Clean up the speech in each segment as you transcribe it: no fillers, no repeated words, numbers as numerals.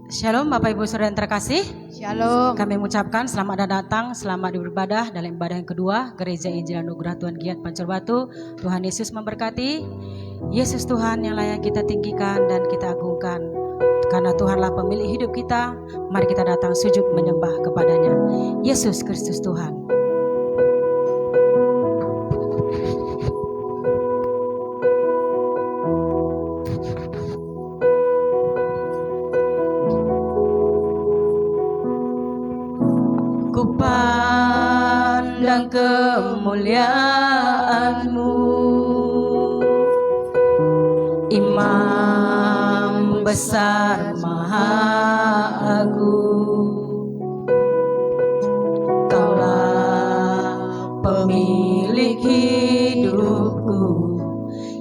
Shalom Bapak Ibu Saudara yang terkasih. Shalom. Kami mengucapkan selamat datang, selamat beribadah dalam ibadah yang kedua Gereja Injil Anugerah Tuhan Giat Pancur Batu. Tuhan Yesus memberkati. Yesus Tuhan yang layak kita tinggikan dan kita agungkan. Karena Tuhanlah pemilik hidup kita, mari kita datang sujud menyembah kepadanya. Yesus Kristus Tuhan. Ku pandang kemuliaan-Mu, Imam besar Maha Agung. Kaulah pemilik hidupku,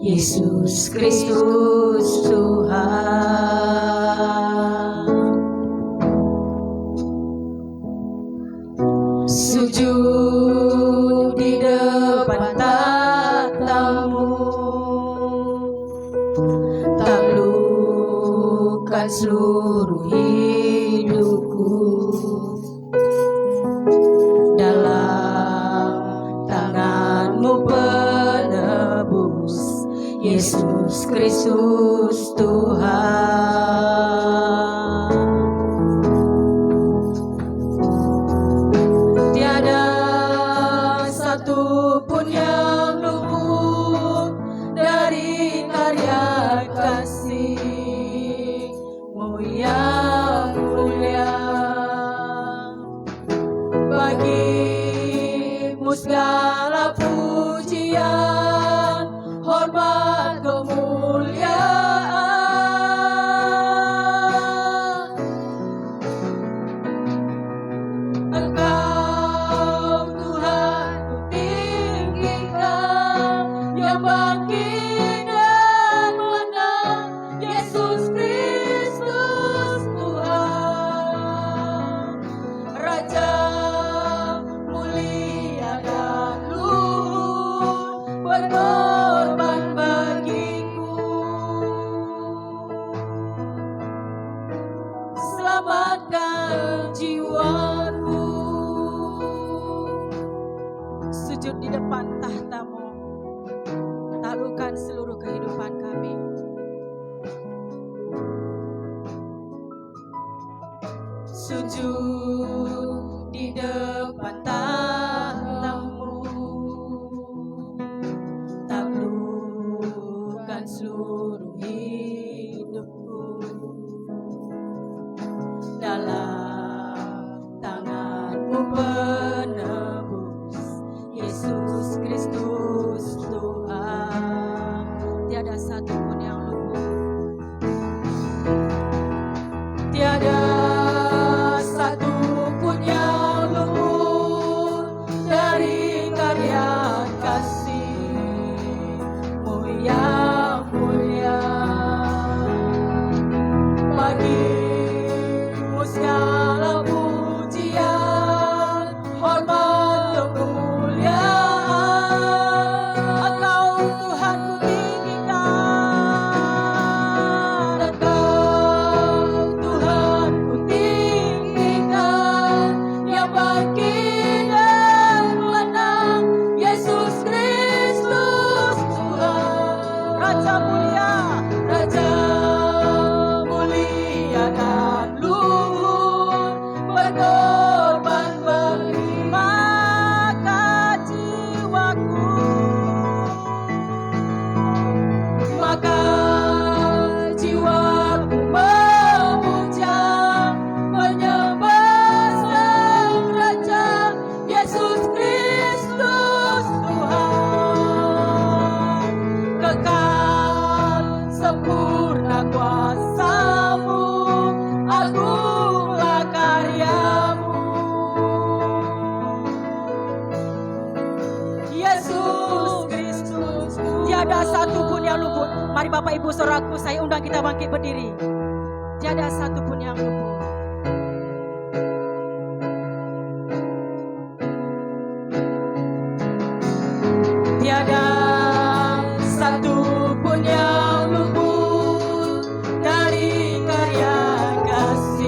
Yesus Kristus Tuhan. Sujud di depan tatamu, taklukkan seluruh hidupku. Dalam tangan-Mu penebus, Yesus Kristus Tuhan. Satupun yang luput dari karya kasih-Mu yang mulia. Bagi-Mu segala pujian, hormat, kemuliaan. Bangkit dan menang, Yesus Kristus Tuhan, Raja mulia dan luhur, berkorban bagiku. Selamatkan jiwaku. Sujud di depan tahta-Mu, taklukkan seluruh kehidupan kami. Sujud di depan tahta-Mu, taklukkan seluruh hidupku. Dalam tangan-Mu penebus, Yesus Kristus Tuhan. Tiada satupun yang luput, tiada satupun yang luput dari karya kasih-Mu yang mulia. Bagi-Mu segala pujian, hormat, kemuliaan. Engkau Tuhan ku tinggikan, Engkau Tuhan ku tinggikan, yang bangkit dan menang, Yesus Kristus Tuhan, Raja mulia, Raja mulia dan luhur, berkorban bagi maka jiwaku, maka jiwaku memuja, menyembah Sang Raja, Yesus Kristus Tuhan. Kekal sempurna kuasa-Mu, agunglah karya-Mu. Yesus Kristus, tiada satupun yang luput. Mari Bapak Ibu Saudaraku, saya undang kita bangkit berdiri. Tiada satupun yang luput. Tiada satupun yang luput dari karya kasih.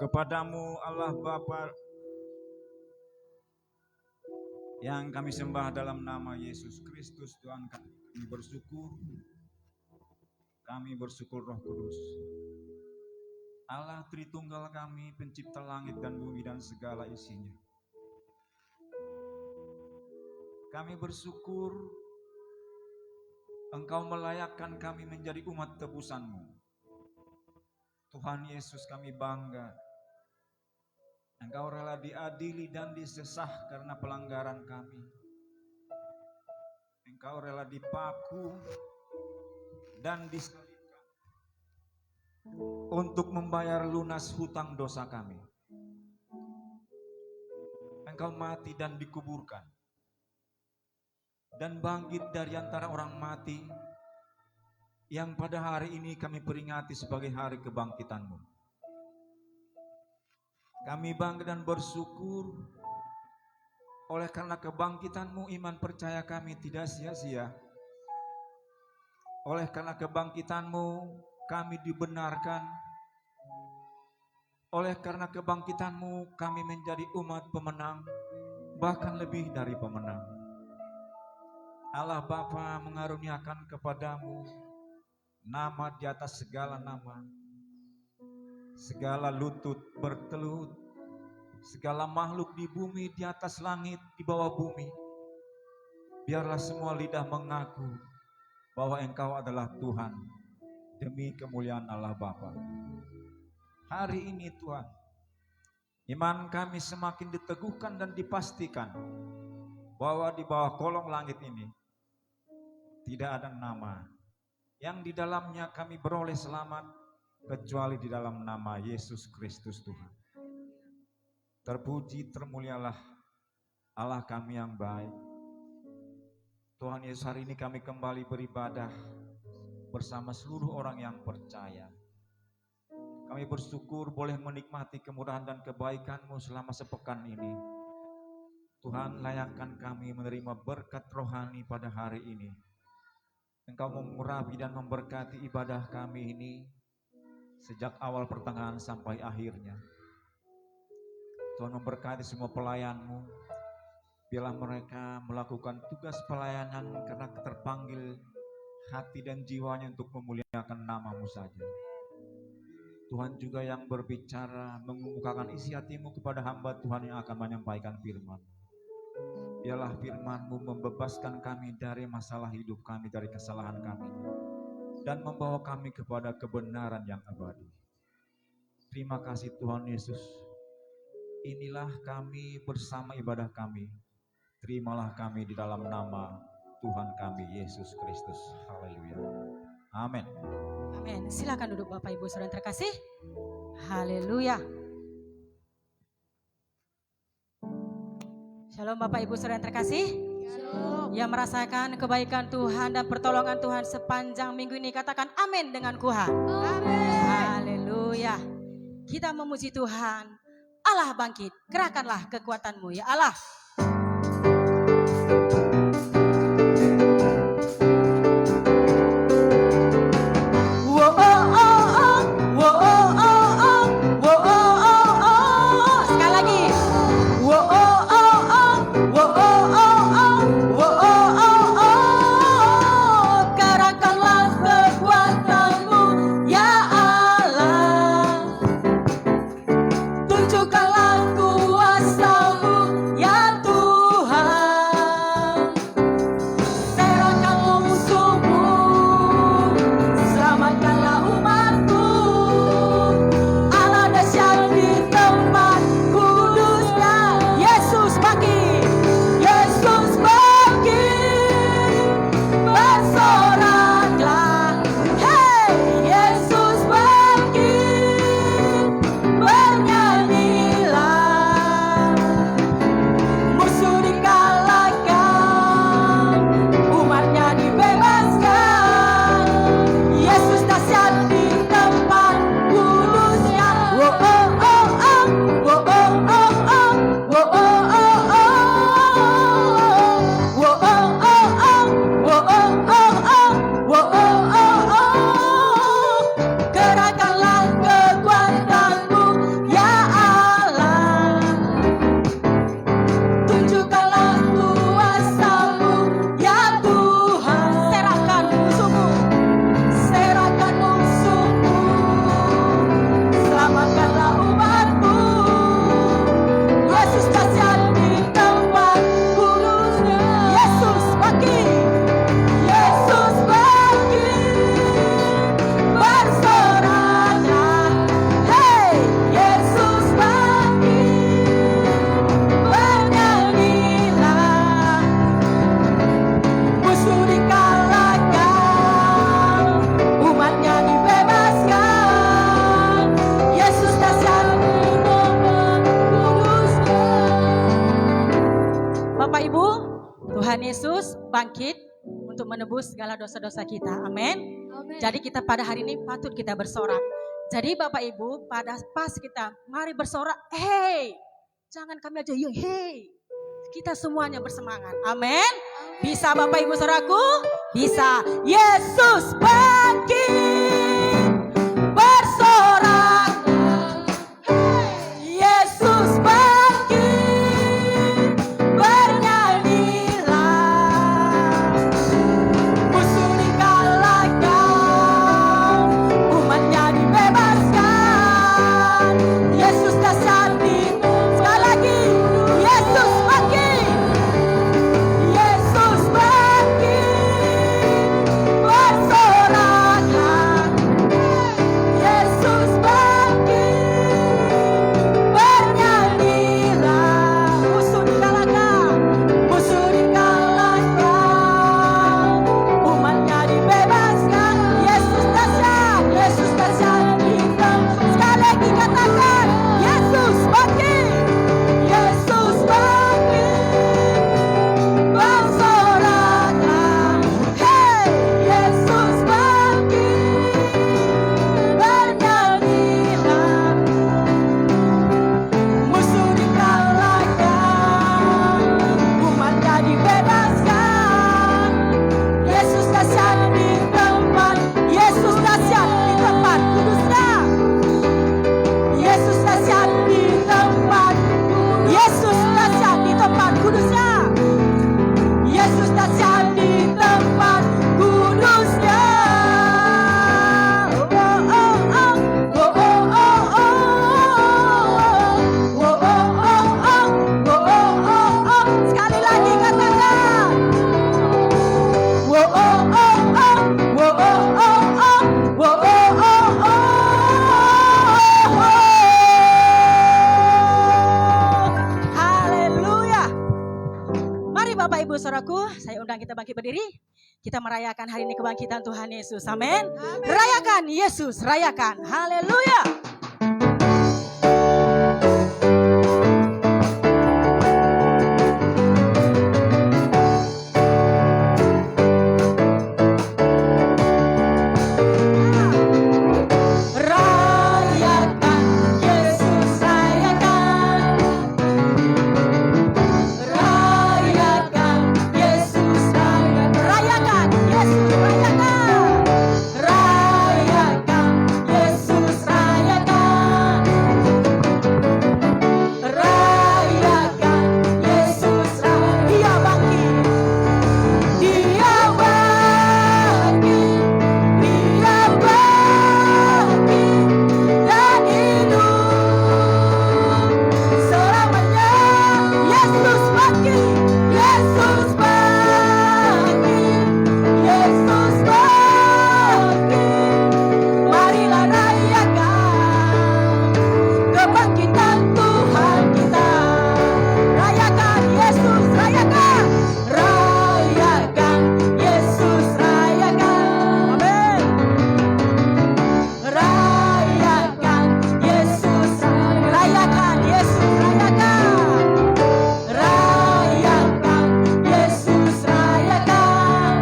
Kepadamu Allah Bapa yang kami sembah dalam nama Yesus Kristus Tuhan, kami bersyukur. Kami bersyukur Roh Kudus, Allah Tritunggal kami, pencipta langit dan bumi dan segala isinya. Kami bersyukur Engkau melayakkan kami menjadi umat tebusan-Mu. Tuhan Yesus, kami bangga Engkau rela diadili dan disesah karena pelanggaran kami. Engkau rela dipaku dan disalibkan untuk membayar lunas hutang dosa kami. Engkau mati dan dikuburkan dan bangkit dari antara orang mati, yang pada hari ini kami peringati sebagai hari kebangkitan-Mu. Kami bangga dan bersyukur oleh karena kebangkitan-Mu, iman percaya kami tidak sia-sia. Oleh karena kebangkitan-Mu kami dibenarkan. Oleh karena kebangkitan-Mu kami menjadi umat pemenang, bahkan lebih dari pemenang. Allah Bapa mengaruniakan kepadamu nama di atas segala nama. Segala lutut bertelut, segala makhluk di bumi, di atas langit, di bawah bumi. Biarlah semua lidah mengaku bahwa Engkau adalah Tuhan, demi kemuliaan Allah Bapa. Hari ini Tuhan, iman kami semakin diteguhkan dan dipastikan bahwa di bawah kolong langit ini tidak ada nama yang di dalamnya kami beroleh selamat kecuali di dalam nama Yesus Kristus Tuhan. Terpuji, termulialah Allah kami yang baik. Tuhan Yesus, hari ini kami kembali beribadah bersama seluruh orang yang percaya. Kami bersyukur boleh menikmati kemurahan dan kebaikan-Mu selama sepekan ini. Tuhan, layakkan kami menerima berkat rohani pada hari ini. Engkau mengurapi dan memberkati ibadah kami ini sejak awal pertengahan sampai akhirnya. Tuhan memberkati semua pelayan-Mu. Biarlah mereka melakukan tugas pelayanan karena terpanggil hati dan jiwanya untuk memuliakan nama-Mu saja. Tuhan juga yang berbicara, mengemukakan isi hati-Mu kepada hamba Tuhan yang akan menyampaikan firman. Biarlah firman-Mu membebaskan kami dari masalah hidup kami, dari kesalahan kami, dan membawa kami kepada kebenaran yang abadi. Terima kasih Tuhan Yesus. Inilah kami bersama ibadah kami. Terimalah kami di dalam nama Tuhan kami Yesus Kristus. Haleluya. Amin. Amin. Silakan duduk Bapak Ibu Saudara terkasih. Haleluya. Shalom Bapak Ibu Saudara terkasih. Yang merasakan kebaikan Tuhan dan pertolongan Tuhan sepanjang minggu ini, katakan amin dengan kuat. Amin. Haleluya. Kita memuji Tuhan. Allah bangkit, kerahkanlah kekuatan-Mu ya Allah. Tunjukkanlah kuasa-Mu ya bangkit untuk menebus segala dosa-dosa kita. Amin. Amin. Jadi kita pada hari ini patut kita bersorak. Jadi Bapak Ibu, pada pas kita mari bersorak, hey, jangan kami aja, hey. Kita semuanya bersemangat. Amin. Bisa Bapak Ibu saudaraku? Bisa. Yesus bangkit, bersorak. Yesus bangkit, bernyanyilah. Musuh dikalahkan, umatnya dibebaskan. Yesus dahsyat di sekali lagi. Yesus bangkit, Yesus bangkit, bersoraklah. Yesus bangkit, bernyanyilah. Musuh dikalahkan, umatnya dibebaskan. Yesus dahsyat di tempat. Sekali lagi katakan, Yesus bangkit, Yesus bangkit, bersoraklah. Hey, Yesus bangkit, bernyanyilah. Musuh dikalahkan, umatnya dibebaskan. Yesus dahsyat di tempat, Yesus dahsyat di tempat kudusnya. Yesus dahsyat di tempat, Yesus dahsyat di tempat kudusnya. Yesus dahsyat di tempat kudusnya. Oh, oh, oh, oh. Oh, oh, oh, oh. Oh, oh, oh, oh. Oh, oh, oh, oh. Sekali lagi katakan. Oh, oh, oh, oh. Oh, oh, oh, oh. Oh, oh, oh, oh. Haleluya. Mari Bapak Ibu saudaraku, saya undang kita bangkit berdiri. Kita merayakan hari ini kebangkitan Tuhan Yesus. Amin. Rayakan Yesus, rayakan. Haleluya. Rayakan Yesus, rayakan. Rayakan Yesus, rayakan. Rayakan Yesus, rayakan. Rayakan Yesus, rayakan. Rayakan Yesus, rayakan. Dia bangkit, Dia bangkit, Dia bangkit dan hidup selamanya. Yesus bangkit, Yesus bangkit, Yesus bangkit. Marilah rayakan kebangkitan Tuhan kita. Rayakan Yesus, rayakan. Rayakan Yesus, rayakan. Amin. Rayakan Yesus, rayakan Yesus, rayakan. Rayakan Yesus, rayakan.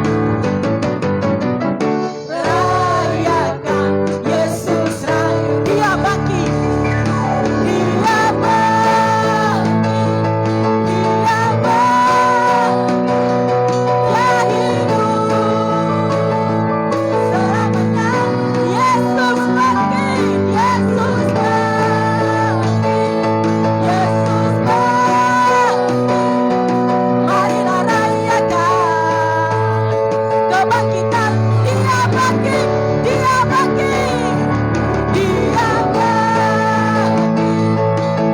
Rayakan Yesus, rayakan. Dia bangkit, Dia bangkit, Dia bangkit, Dia hidup selamanya. Yesus bangkit, Yesus bangkit, Yesus bangkit. Marilah rayakan kebangkitan. Dia bangkit, Dia bangkit, Dia bangkit,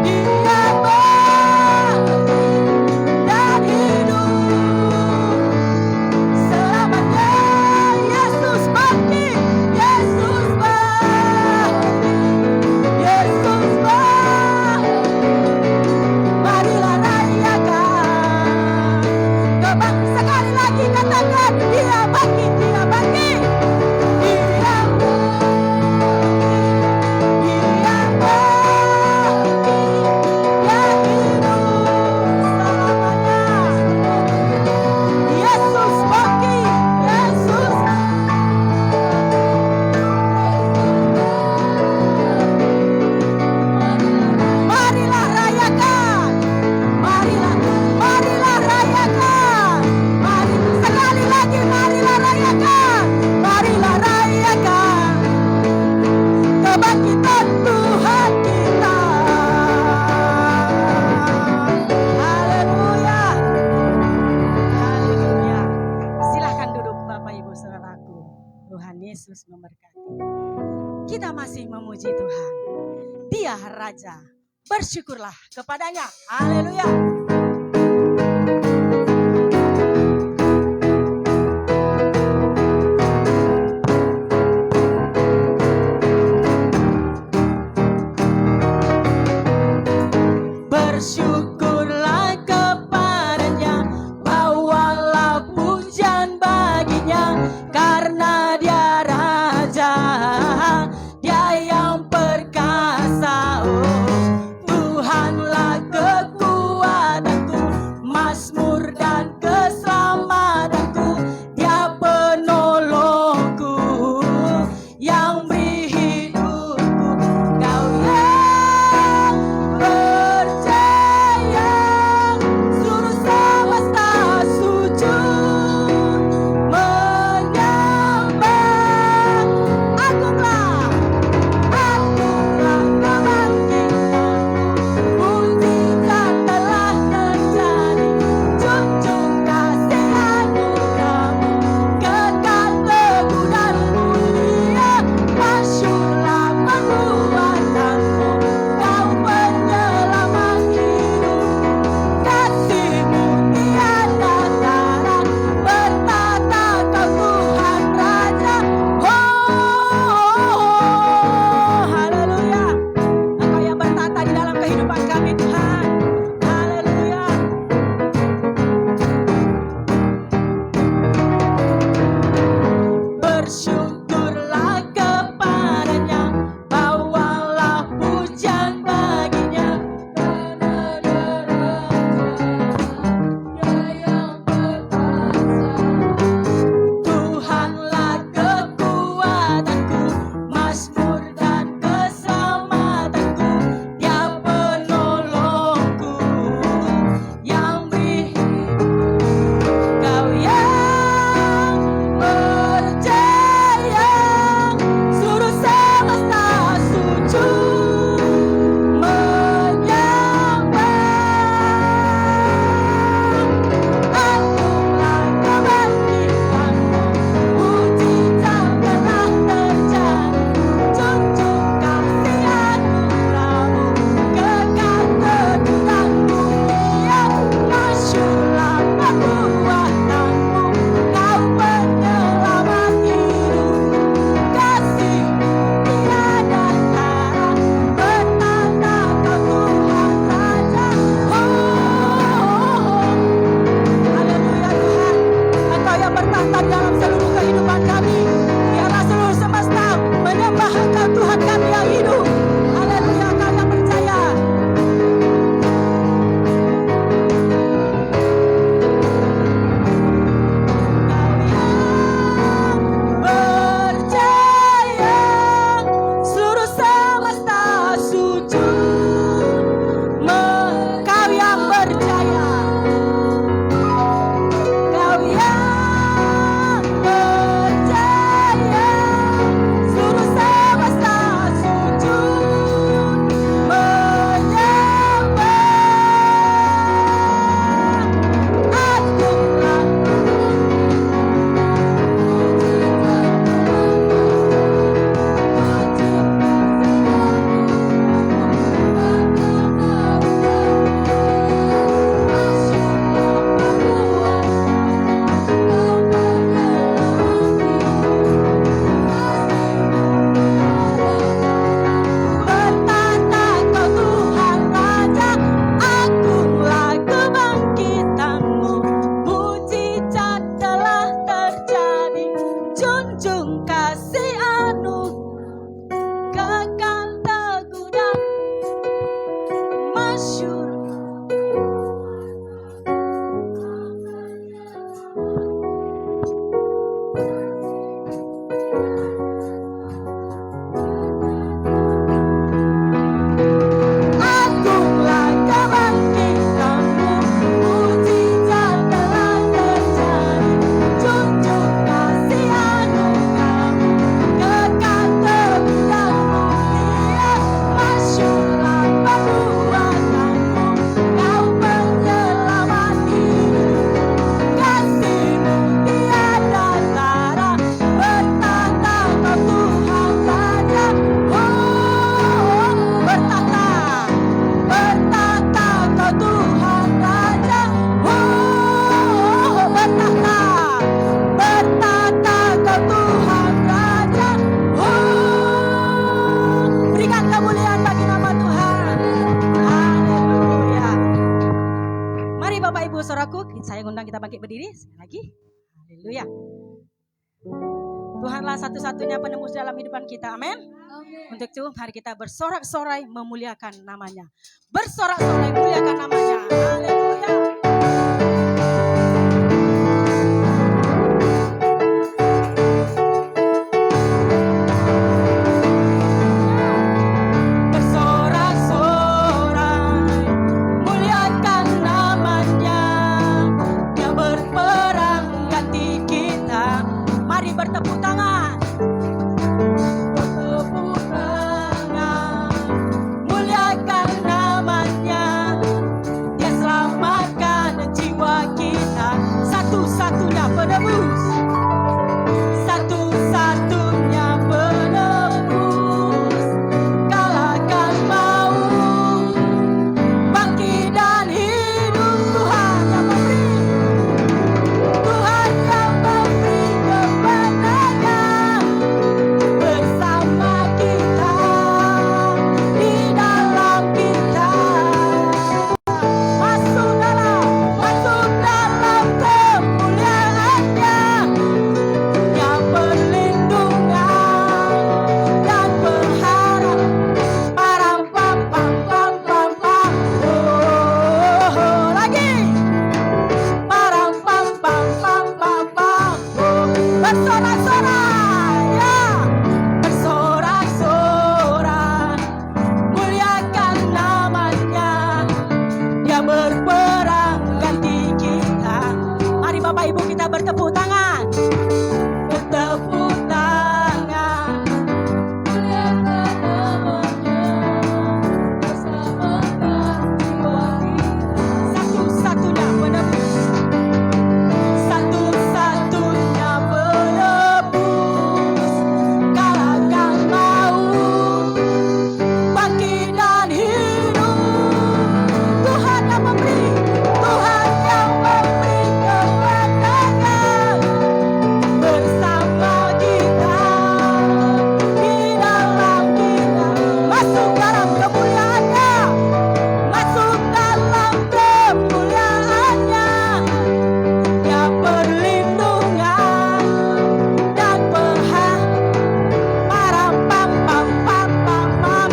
Dia bangkit dan hidup selamanya. Yesus bangkit, Yesus bangkit, Yesus bangkit. Marilah rayakan kebangkitan. Sekali lagi katakan, Dia bangkit, Dia bangkit, Dia bangkit, Dia bangkit dan hidup selamanya. Yesus bangkit. Yesus memberkati. Kita masih memuji Tuhan. Dia Raja. Bersyukurlah kepadanya. Haleluya. Bersyukurlah kepadanya, bawalah pujian baginya, karena dia Raja, dia yang perkasa. Oh, Tuhanlah kekuatanku, mazmur dan keselamatanku, dia penolongku, yang beri hidupku. Kau yang percaya, seluruh semesta sujud menyembah. bangkit berdiri sekali lagi. Haleluya. Tuhanlah satu-satunya penembus dalam kehidupan kita. Amin. Untuk itu mari kita bersorak-sorai memuliakan namanya. Bersorak-sorai memuliakan namanya. Haleluya. Bertepuk tangan, muliakan namanya. Dia selamatkan jiwa kita, satu-satunya penebus, satu-satunya penebus. Kalahkan maut, bangkit dan hidup. Tuhan yang memberi, Tuhan yang memberi bersama kita, di dalam kita, masuk dalam kemuliaannya, yang perlindungan dan berharap. Param pam pam pam pam pam, lagi. Param pam pam pam pam pam, bersorak-sorai ya, bersorak-sorai muliakan namanya. Dia berperang ganti kita. Mari Bapak Ibu kita bertepuk tangan, bertepuk tangan, muliakan namanya. Bersamakan jiwa kita, satu-satunya penebus, satu-satunya penebus. Kalahkan maut, bangkit dan hidup. Tuhan yang memberi, Tuhan yang memberi kemenangan. Bersama kita, di dalam kita, masuk dalam kemuliaannya, masuk dalam kemuliaannya. Yang perlindungan dan berhak. Param pam pam pam pam pam,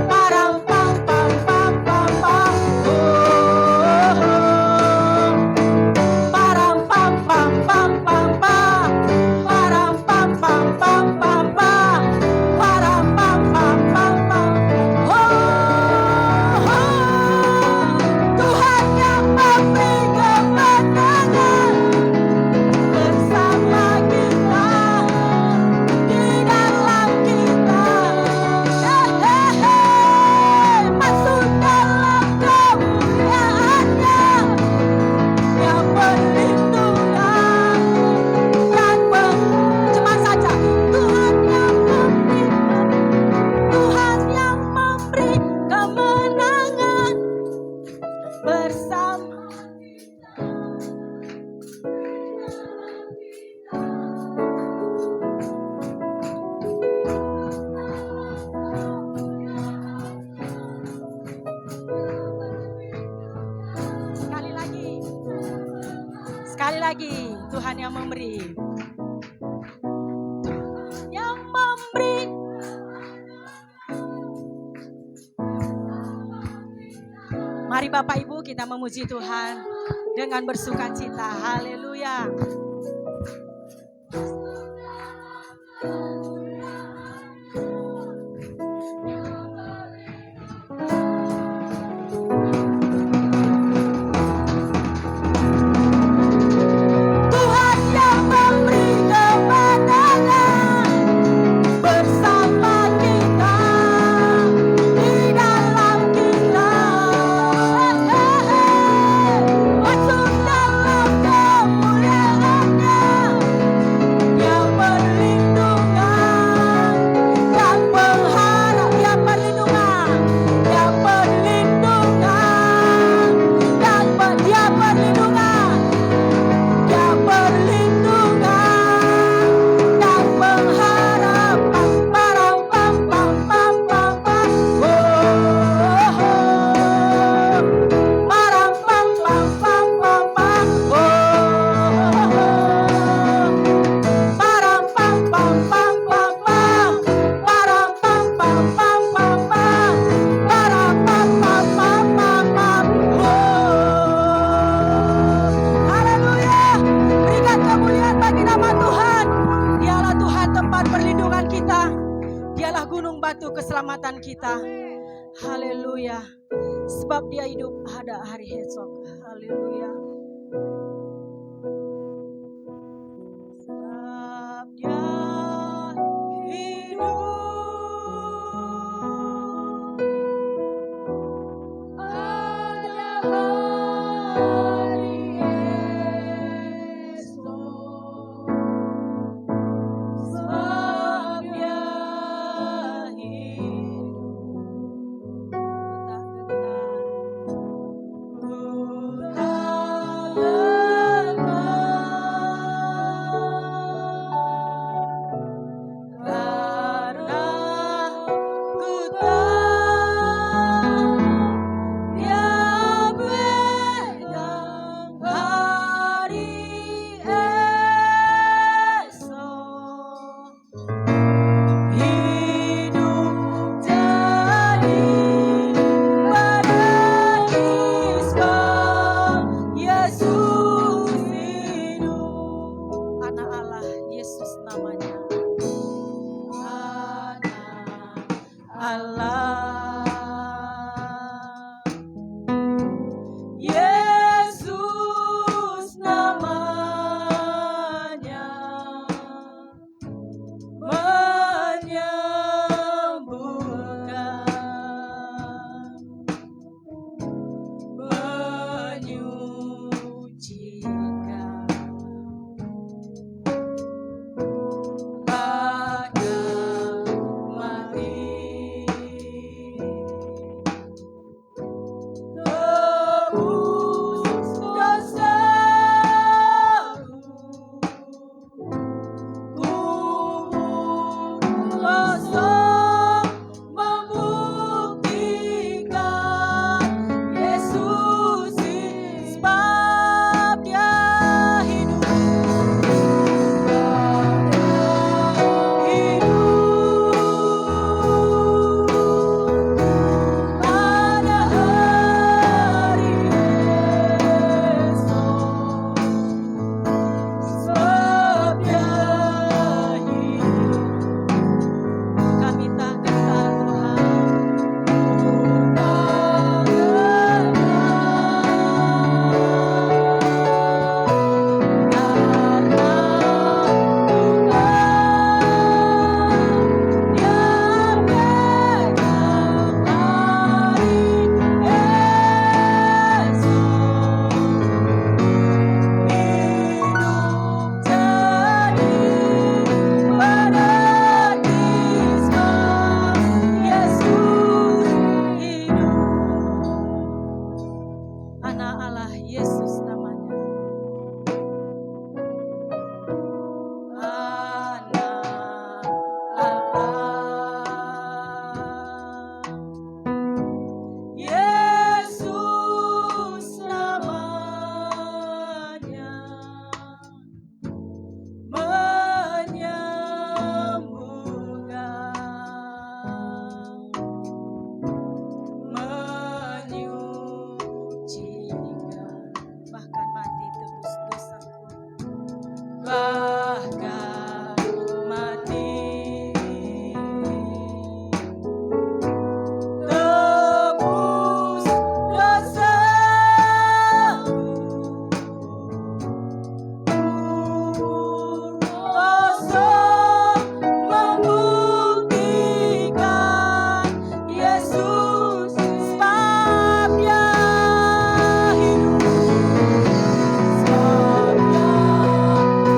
param pam pam pam pam pam, param pam pam pam pam pam, param pam pam pam pam pam, param pam pam pam pam. Tuhan yang memberi kemenangan, bersama kita, di dalam kita, masuk dalam kemuliaannya, yang perlindungan dan cuma saja Tuhan yang memberi, Tuhan yang memberi kemenangan bersama. Sekali lagi, Tuhan yang memberi, yang memberi. Mari Bapak Ibu kita memuji Tuhan dengan bersukacita. Haleluya. Tuhan yang memberi kemenangan, bersama kita, di dalam kita, masuk dalam kemuliaannya, yang perlindungan keselamatan kita. Haleluya. Sebab Dia hidup ada hari esok. Haleluya. Sebab Dia hidup ada hari esok. Sebab Dia hidup.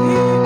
Hidup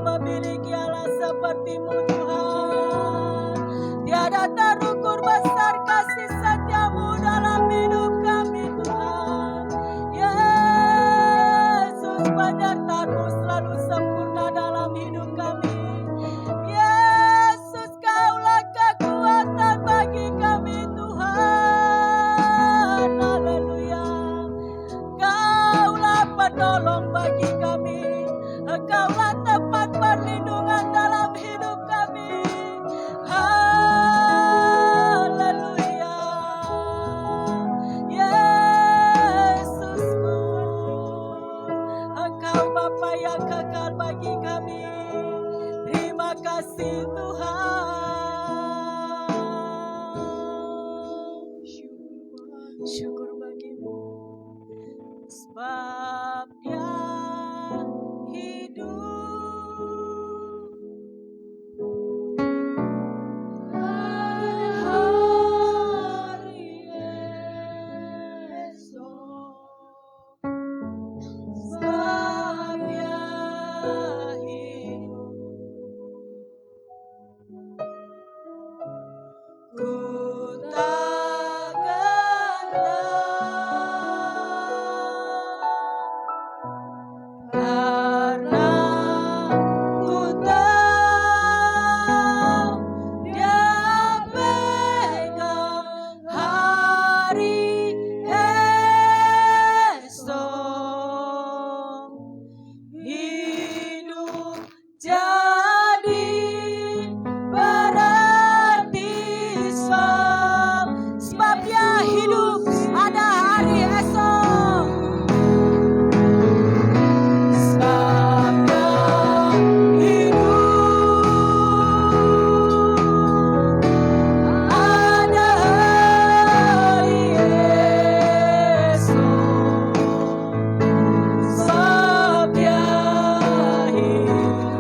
memiliki Allah seperti-Mu Tuhan. Tiada terukur besar kasih setia-Mu dalam hidup kami Tuhan. Yesus, penyertaan-Mu selalu sempurna dalam hidup kami. Yesus, Kaulah kekuatan bagi kami Tuhan. Haleluya. Kaulah penolong bagi kami. Engkaulah tempat perlindungan dalam hidup kami. Haleluya. Yesusku, Engkau Bapa yang kekal bagi kami. Terima kasih Tuhan. Syukur bagi-Mu. Sebab Dia hidup. Hari esok, sebab Dia hidup. Ku takkan karena ku tahu Dia pegang hari esok. Hidup jadi berarti sebab Dia hidup, ada hari esok. Sebab Dia hidup, ada hari esok. Sebab Dia hidup.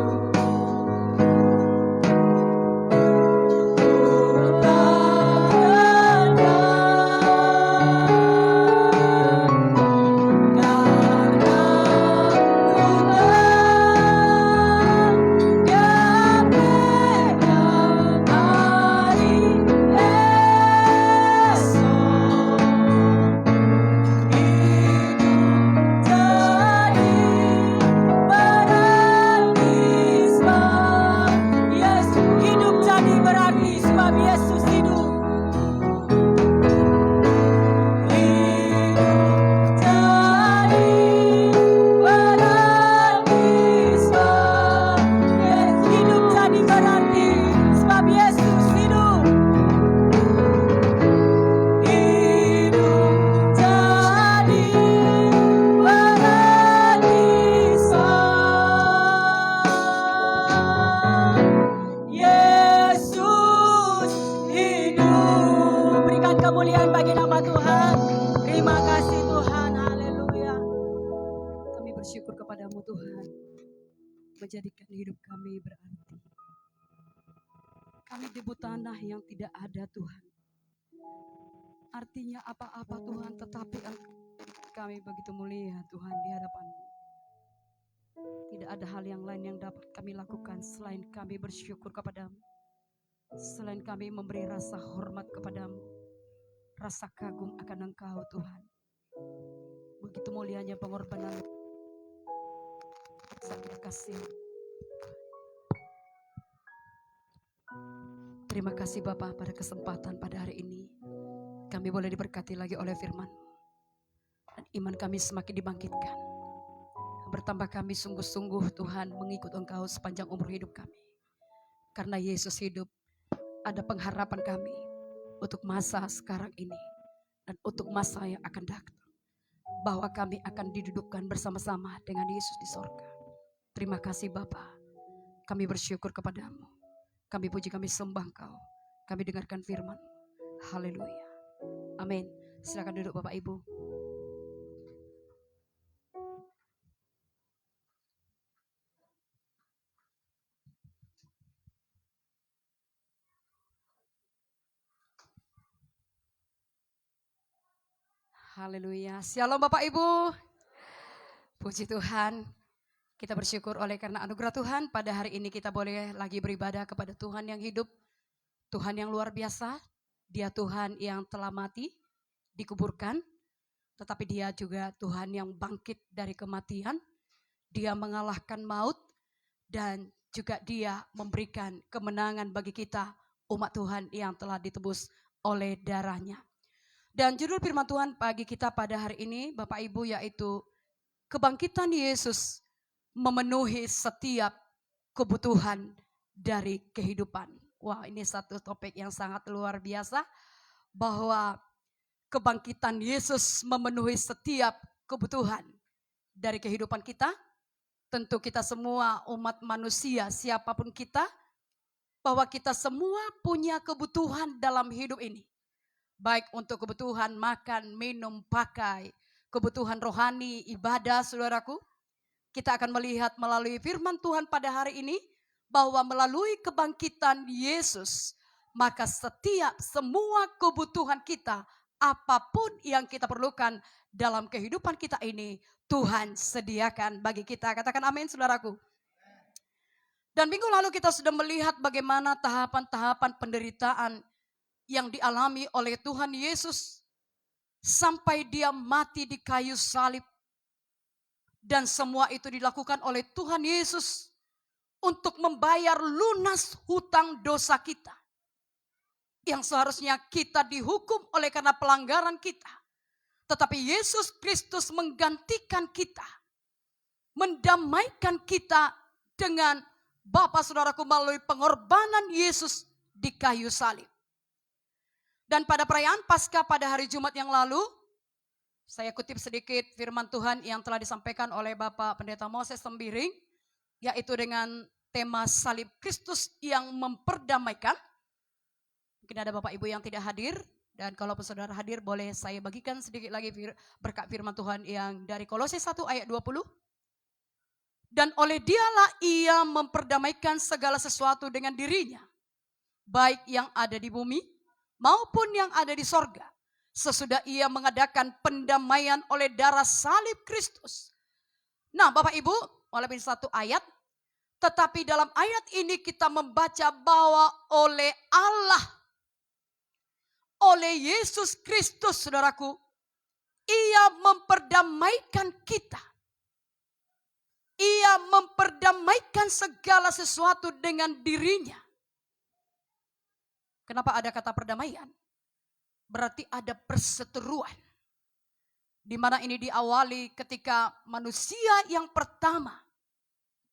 Yesus hidup. Hidup jadi berarti sebab hidup jadi berarti sebab Yesus hidup. Hidup jadi berarti sebab Yesus hidup. Berikan kemuliaan bagi nama Tuhan. Terima kasih Tuhan. Haleluya. Kami bersyukur kepadamu Tuhan, menjadikan hidup kami berarti. Kami debu tanah yang tidak ada Tuhan. Artinya apa-apa Tuhan, tetapi kami begitu mulia Tuhan di hadapan-Mu. Tidak ada hal yang lain yang dapat kami lakukan selain kami bersyukur kepadamu. Selain kami memberi rasa hormat kepadamu, rasa kagum akan Engkau Tuhan. Begitu mulianya pengorbanan, sakit kasih. Terima kasih Bapa pada kesempatan pada hari ini. Kami boleh diberkati lagi oleh firman. Dan iman kami semakin dibangkitkan. Bertambah kami sungguh-sungguh Tuhan mengikut Engkau sepanjang umur hidup kami. Karena Yesus hidup, ada pengharapan kami untuk masa sekarang ini dan untuk masa yang akan datang. Bahwa kami akan didudukkan bersama-sama dengan Yesus di sorga. Terima kasih Bapa. Kami bersyukur kepadamu. Kami puji, kami sembah Engkau. Kami dengarkan firman. Haleluya. Amin. Silakan duduk Bapak Ibu. Haleluya. Shalom Bapak Ibu. Puji Tuhan. Kita bersyukur oleh karena anugerah Tuhan, pada hari ini kita boleh lagi beribadah kepada Tuhan yang hidup, Tuhan yang luar biasa. Dia Tuhan yang telah mati, dikuburkan, tetapi dia juga Tuhan yang bangkit dari kematian. Dia mengalahkan maut dan juga dia memberikan kemenangan bagi kita, umat Tuhan yang telah ditebus oleh darahnya. Dan judul firman Tuhan bagi kita pada hari ini, Bapak Ibu, yaitu kebangkitan Yesus memenuhi setiap kebutuhan dari kehidupan. Wah, ini satu topik yang sangat luar biasa, bahwa kebangkitan Yesus memenuhi setiap kebutuhan dari kehidupan kita. Tentu kita semua umat manusia, siapapun kita, bahwa kita semua punya kebutuhan dalam hidup ini. Baik untuk kebutuhan makan, minum, pakai, kebutuhan rohani, ibadah, saudaraku. Kita akan melihat melalui firman Tuhan pada hari ini, bahwa melalui kebangkitan Yesus, maka semua kebutuhan kita, apapun yang kita perlukan dalam kehidupan kita ini, Tuhan sediakan bagi kita. Katakan amin, saudaraku. Dan minggu lalu kita sudah melihat bagaimana tahapan-tahapan penderitaan yang dialami oleh Tuhan Yesus sampai dia mati di kayu salib. Dan semua itu dilakukan oleh Tuhan Yesus untuk membayar lunas hutang dosa kita. Yang seharusnya kita dihukum oleh karena pelanggaran kita. Tetapi Yesus Kristus menggantikan kita. Mendamaikan kita dengan Bapa, saudaraku, melalui pengorbanan Yesus di kayu salib. Dan pada perayaan Paskah pada hari Jumat yang lalu, saya kutip sedikit firman Tuhan yang telah disampaikan oleh Bapak Pendeta Moses Sembiring, yaitu dengan tema salib Kristus yang memperdamaikan. Mungkin ada Bapak Ibu yang tidak hadir, dan kalau saudara hadir boleh saya bagikan sedikit lagi berkat firman Tuhan yang dari Kolose 1 ayat 20. Dan oleh dialah ia memperdamaikan segala sesuatu dengan dirinya, baik yang ada di bumi maupun yang ada di sorga. Sesudah ia mengadakan pendamaian oleh darah salib Kristus. Nah, Bapak Ibu, walaupun satu ayat, tetapi dalam ayat ini kita membaca bahwa oleh Allah, oleh Yesus Kristus, saudaraku, ia memperdamaikan kita. Ia memperdamaikan segala sesuatu dengan dirinya. Kenapa ada kata perdamaian? Berarti ada perseteruan. Di mana ini diawali ketika manusia yang pertama,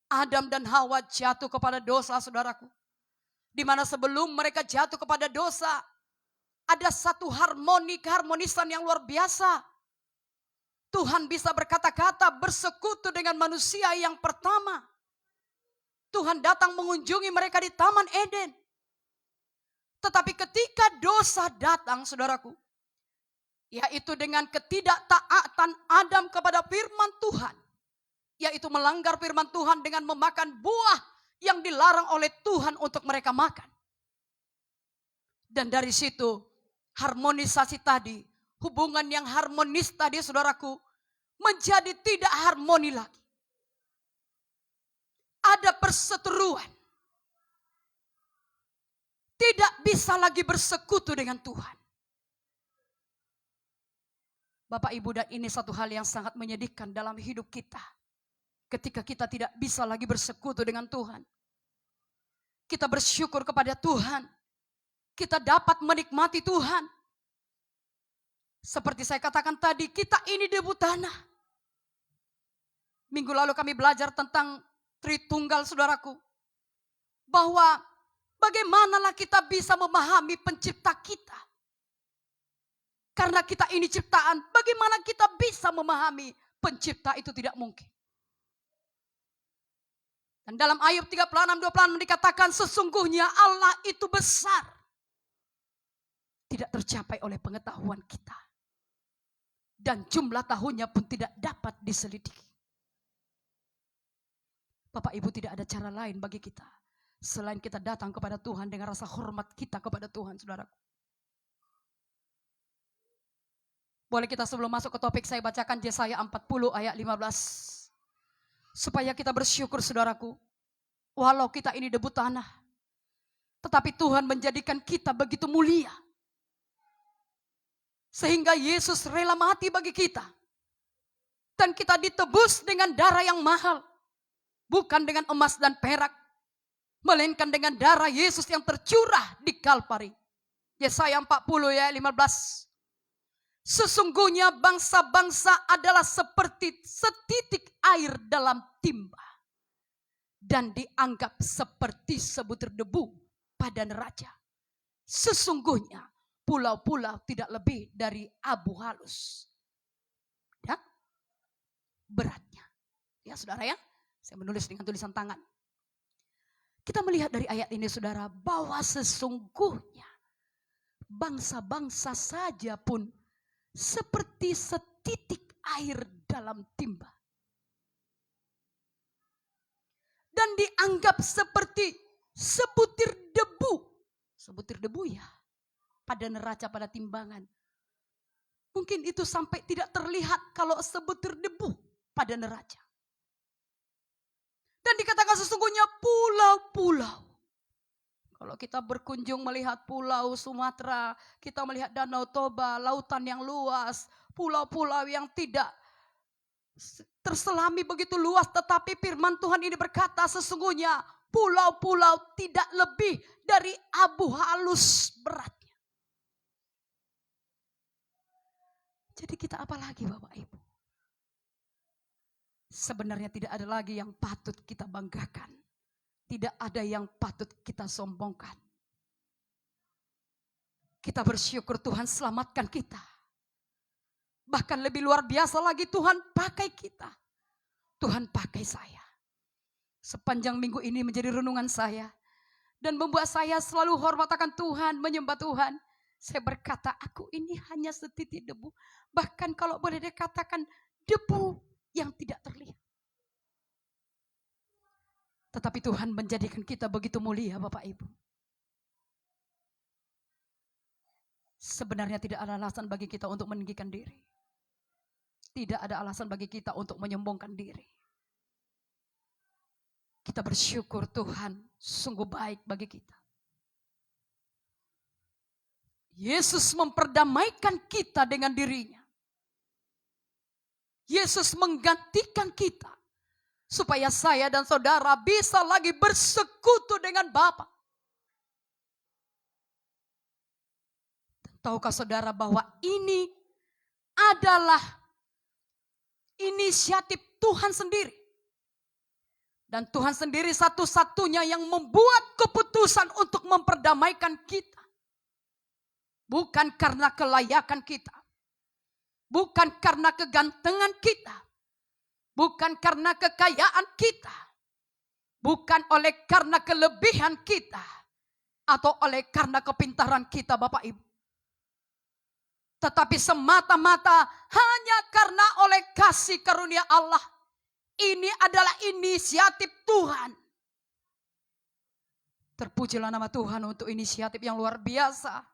Adam dan Hawa, jatuh kepada dosa, saudaraku. Di mana sebelum mereka jatuh kepada dosa, ada satu keharmonisan yang luar biasa. Tuhan bisa berkata-kata, bersekutu dengan manusia yang pertama. Tuhan datang mengunjungi mereka di Taman Eden. Tetapi ketika dosa datang, saudaraku, yaitu dengan ketidaktaatan Adam kepada firman Tuhan, yaitu melanggar firman Tuhan dengan memakan buah yang dilarang oleh Tuhan untuk mereka makan. Dan dari situ harmonisasi tadi, hubungan yang harmonis tadi, saudaraku, menjadi tidak harmoni lagi. Ada perseteruan. Tidak bisa lagi bersekutu dengan Tuhan. Bapak Ibu, dan ini satu hal yang sangat menyedihkan dalam hidup kita. Ketika kita tidak bisa lagi bersekutu dengan Tuhan. Kita bersyukur kepada Tuhan. Kita dapat menikmati Tuhan. Seperti saya katakan tadi, kita ini debu tanah. Minggu lalu kami belajar tentang Tritunggal, saudaraku. Bahwa bagaimanalah kita bisa memahami pencipta kita. Karena kita ini ciptaan, bagaimana kita bisa memahami pencipta itu tidak mungkin. Dan dalam Ayub 36:26 dikatakan sesungguhnya Allah itu besar. Tidak tercapai oleh pengetahuan kita. Dan jumlah tahunnya pun tidak dapat diselidiki. Bapak Ibu, tidak ada cara lain bagi kita selain kita datang kepada Tuhan dengan rasa hormat kita kepada Tuhan, saudaraku. Boleh kita sebelum masuk ke topik saya bacakan Yesaya 40 ayat 15. Supaya kita bersyukur saudaraku. Walau kita ini debu tanah. Tetapi Tuhan menjadikan kita begitu mulia. Sehingga Yesus rela mati bagi kita. Dan kita ditebus dengan darah yang mahal. Bukan dengan emas dan perak. Melainkan dengan darah Yesus yang tercurah di Kalvari. Yesaya 40 ayat 15. Sesungguhnya bangsa-bangsa adalah seperti setitik air dalam timba. Dan dianggap seperti sebutir debu pada neraca. Sesungguhnya pulau-pulau tidak lebih dari abu halus. Ya? Beratnya. Ya saudara ya, saya menulis dengan tulisan tangan. Kita melihat dari ayat ini saudara, bahwa sesungguhnya bangsa-bangsa saja pun seperti setitik air dalam timba. Dan dianggap seperti sebutir debu. Sebutir debu ya, pada neraca, pada timbangan. Mungkin itu sampai tidak terlihat kalau sebutir debu pada neraca. Dan dikatakan sesungguhnya pulau-pulau. Kalau kita berkunjung melihat pulau Sumatera, kita melihat Danau Toba, lautan yang luas, pulau-pulau yang tidak terselami begitu luas, tetapi firman Tuhan ini berkata sesungguhnya pulau-pulau tidak lebih dari abu halus beratnya. Jadi kita apa lagi Bapak Ibu? Sebenarnya tidak ada lagi yang patut kita banggakan. Tidak ada yang patut kita sombongkan. Kita bersyukur Tuhan selamatkan kita. Bahkan lebih luar biasa lagi Tuhan pakai kita. Tuhan pakai saya. Sepanjang minggu ini menjadi renungan saya. Dan membuat saya selalu hormat akan Tuhan, menyembah Tuhan. Saya berkata aku ini hanya setitik debu. Bahkan kalau boleh dikatakan debu yang tidak terlihat. Tetapi Tuhan menjadikan kita begitu mulia Bapak Ibu. Sebenarnya tidak ada alasan bagi kita untuk meninggikan diri. Tidak ada alasan bagi kita untuk menyombongkan diri. Kita bersyukur Tuhan sungguh baik bagi kita. Yesus memperdamaikan kita dengan dirinya. Yesus menggantikan kita. Supaya saya dan saudara bisa lagi bersekutu dengan Bapa. Tahukah saudara bahwa ini adalah inisiatif Tuhan sendiri. Dan Tuhan sendiri satu-satunya yang membuat keputusan untuk memperdamaikan kita. Bukan karena kelayakan kita. Bukan karena kegantengan kita. Bukan karena kekayaan kita. Bukan oleh karena kelebihan kita. Atau oleh karena kepintaran kita Bapak Ibu. Tetapi semata-mata hanya karena oleh kasih karunia Allah. Ini adalah inisiatif Tuhan. Terpujilah nama Tuhan untuk inisiatif yang luar biasa.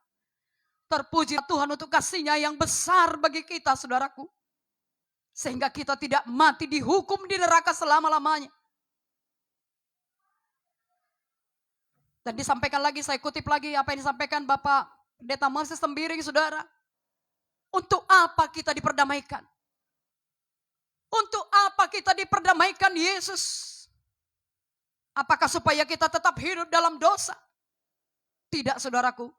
Terpujilah Tuhan untuk kasih-Nya yang besar bagi kita saudaraku. Sehingga kita tidak mati dihukum di neraka selama-lamanya. Dan disampaikan lagi, saya kutip lagi apa yang disampaikan Bapak Pendeta Moses Sembiring saudara. Untuk apa kita diperdamaikan? Untuk apa kita diperdamaikan Yesus? Apakah supaya kita tetap hidup dalam dosa? Tidak saudaraku.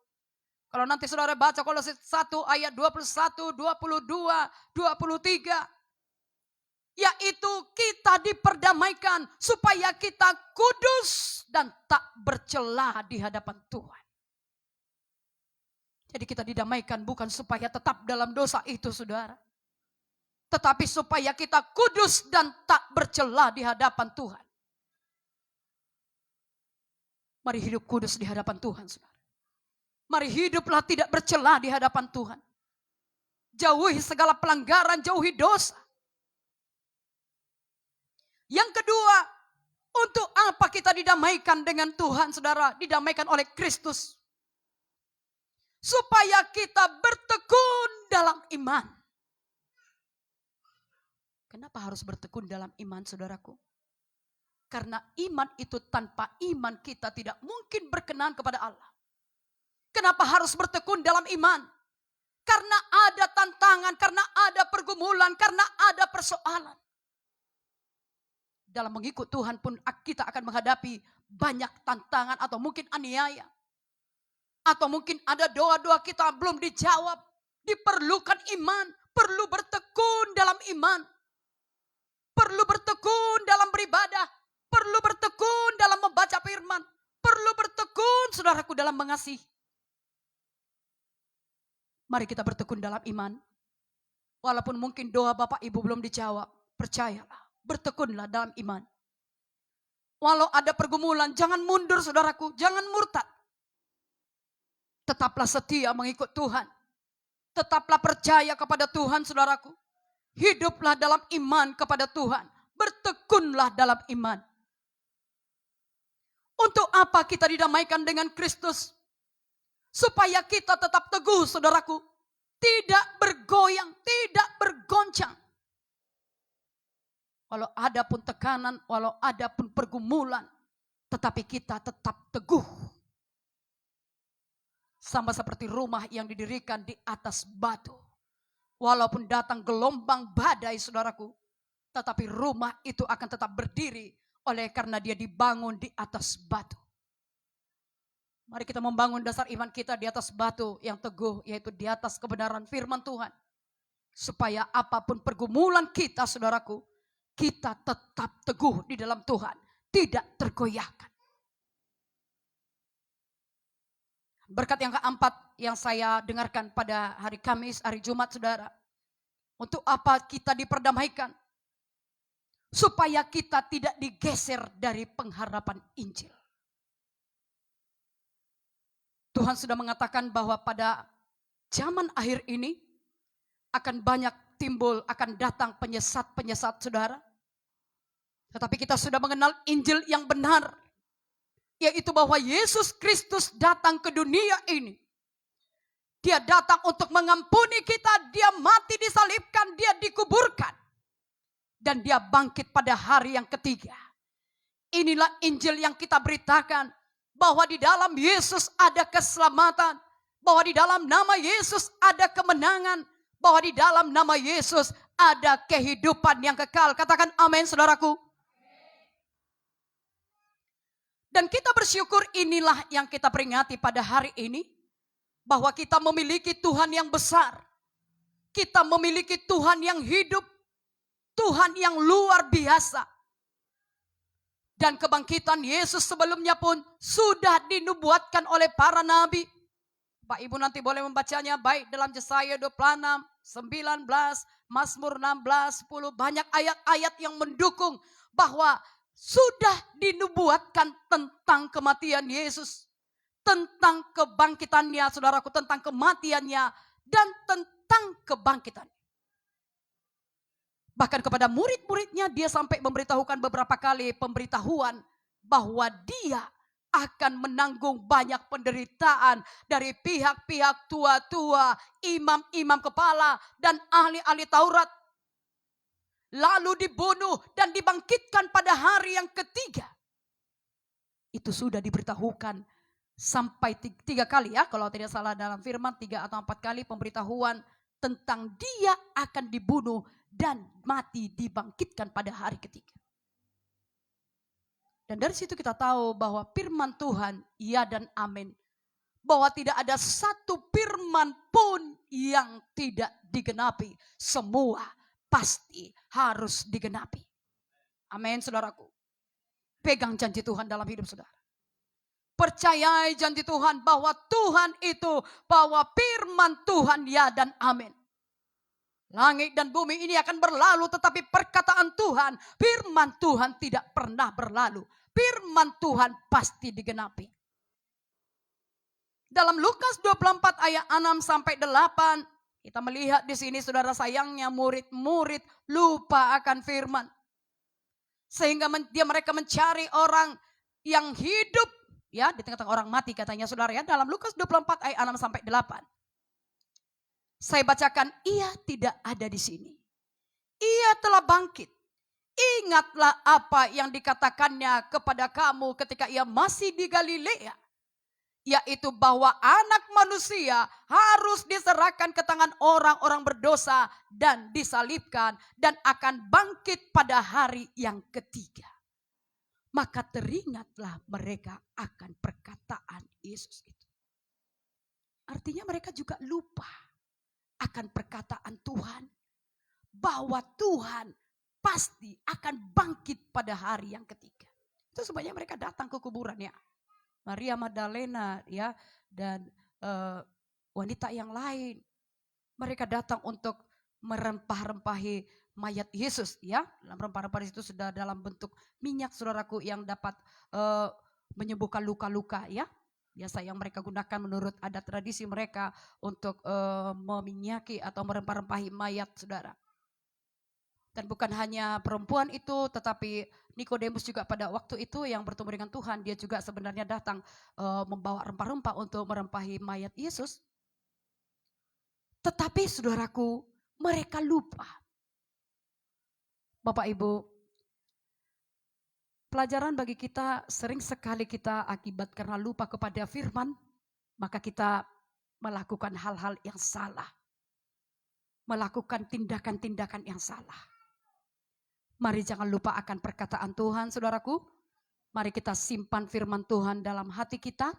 Kalau nanti saudara baca Kolose 1 ayat 21, 22, 23. Yaitu kita diperdamaikan supaya kita kudus dan tak bercela di hadapan Tuhan. Jadi kita didamaikan bukan supaya tetap dalam dosa itu saudara. Tetapi supaya kita kudus dan tak bercela di hadapan Tuhan. Mari hidup kudus di hadapan Tuhan saudara. Mari hiduplah tidak bercela di hadapan Tuhan. Jauhi segala pelanggaran, jauhi dosa. Yang kedua, untuk apa kita didamaikan dengan Tuhan, saudara? Didamaikan oleh Kristus. Supaya kita bertekun dalam iman. Kenapa harus bertekun dalam iman, saudaraku? Karena iman itu, tanpa iman kita tidak mungkin berkenan kepada Allah. Kenapa harus bertekun dalam iman? Karena ada tantangan, karena ada pergumulan, karena ada persoalan. Dalam mengikut Tuhan pun kita akan menghadapi banyak tantangan atau mungkin aniaya. Atau mungkin ada doa-doa kita belum dijawab. Diperlukan iman, perlu bertekun dalam iman. Perlu bertekun dalam beribadah, perlu bertekun dalam membaca firman, perlu bertekun saudaraku dalam mengasihi. Mari kita bertekun dalam iman. Walaupun mungkin doa Bapak Ibu belum dijawab, percayalah, bertekunlah dalam iman. Walau ada pergumulan, jangan mundur saudaraku, jangan murtad. Tetaplah setia mengikut Tuhan. Tetaplah percaya kepada Tuhan saudaraku. Hiduplah dalam iman kepada Tuhan. Bertekunlah dalam iman. Untuk apa kita didamaikan dengan Kristus? Supaya kita tetap teguh saudaraku. Tidak bergoyang, tidak bergoncang. Walau ada pun tekanan, walau ada pun pergumulan. Tetapi kita tetap teguh. Sama seperti rumah yang didirikan di atas batu. Walaupun datang gelombang badai saudaraku. Tetapi rumah itu akan tetap berdiri. Oleh karena dia dibangun di atas batu. Mari kita membangun dasar iman kita di atas batu yang teguh. Yaitu di atas kebenaran firman Tuhan. Supaya apapun pergumulan kita saudaraku. Kita tetap teguh di dalam Tuhan. Tidak tergoyahkan. Berkat yang keempat yang saya dengarkan pada hari Kamis, hari Jumat saudara. Untuk apa kita diperdamaikan? Supaya kita tidak digeser dari pengharapan Injil. Tuhan sudah mengatakan bahwa pada zaman akhir ini akan banyak timbul, akan datang penyesat-penyesat saudara. Tetapi kita sudah mengenal Injil yang benar. Yaitu bahwa Yesus Kristus datang ke dunia ini. Dia datang untuk mengampuni kita. Dia mati disalibkan. Dia dikuburkan. Dan dia bangkit pada hari yang ketiga. Inilah Injil yang kita beritakan. Bahwa di dalam Yesus ada keselamatan. Bahwa di dalam nama Yesus ada kemenangan. Bahwa di dalam nama Yesus ada kehidupan yang kekal. Katakan amin saudaraku. Dan kita bersyukur inilah yang kita peringati pada hari ini. Bahwa kita memiliki Tuhan yang besar. Kita memiliki Tuhan yang hidup. Tuhan yang luar biasa. Dan kebangkitan Yesus sebelumnya pun sudah dinubuatkan oleh para nabi. Pak Ibu nanti boleh membacanya baik dalam Yesaya 26, 19, Mazmur 16, 10. Banyak ayat-ayat yang mendukung bahwa sudah dinubuatkan tentang kematian Yesus. Tentang kebangkitannya saudaraku, tentang kematiannya dan tentang kebangkitannya. Bahkan kepada murid-muridnya dia sampai memberitahukan beberapa kali pemberitahuan bahwa dia akan menanggung banyak penderitaan dari pihak-pihak tua-tua, imam-imam kepala dan ahli-ahli Taurat. Lalu dibunuh dan dibangkitkan pada hari yang ketiga. Itu sudah diberitahukan sampai 3 kali ya, kalau tidak salah dalam firman 3 atau 4 kali pemberitahuan tentang dia akan dibunuh dan mati dibangkitkan pada hari ketiga. Dan dari situ kita tahu bahwa firman Tuhan ya dan amin. Bahwa tidak ada satu firman pun yang tidak digenapi. Semua pasti harus digenapi. Amin saudaraku. Pegang janji Tuhan dalam hidup saudara. Percayai janji Tuhan bahwa Tuhan itu, bahwa firman Tuhan ya dan amin. Langit dan bumi ini akan berlalu, tetapi perkataan Tuhan, firman Tuhan tidak pernah berlalu. Firman Tuhan pasti digenapi. Dalam Lukas 24 ayat 6 sampai 8, kita melihat di sini saudara sayangnya murid-murid lupa akan firman. Sehingga mereka mencari orang yang hidup ya di tengah-tengah orang mati katanya saudara ya. Dalam Lukas 24 ayat 6 sampai 8. Saya bacakan, ia tidak ada di sini. Ia telah bangkit. ingatlah apa yang dikatakannya kepada kamu ketika ia masih di Galilea, yaitu bahwa anak manusia harus diserahkan ke tangan orang-orang berdosa dan disalibkan dan akan bangkit pada hari yang ketiga. Maka teringatlah mereka akan perkataan Yesus itu. Artinya mereka juga lupa akan perkataan Tuhan, bahwa Tuhan pasti akan bangkit pada hari yang ketiga. Itu sebabnya mereka datang ke kuburan ya. Maria Magdalena ya, dan wanita yang lain. Mereka datang untuk merempah-rempahi mayat Yesus ya. Dalam rempah-rempah itu sudah dalam bentuk minyak saudaraku yang dapat menyembuhkan luka-luka ya. Biasa yang mereka gunakan menurut adat tradisi mereka untuk meminyaki atau merempah-rempahi mayat saudara. Dan bukan hanya perempuan itu, tetapi Nikodemus juga pada waktu itu yang bertemu dengan Tuhan, dia juga sebenarnya datang membawa rempah-rempah untuk merempahi mayat Yesus. Tetapi saudaraku, mereka lupa. Bapak Ibu, pelajaran bagi kita, sering sekali kita akibat karena lupa kepada firman, maka kita melakukan hal-hal yang salah. Melakukan tindakan-tindakan yang salah. Mari jangan lupa akan perkataan Tuhan, saudaraku. Mari kita simpan firman Tuhan dalam hati kita,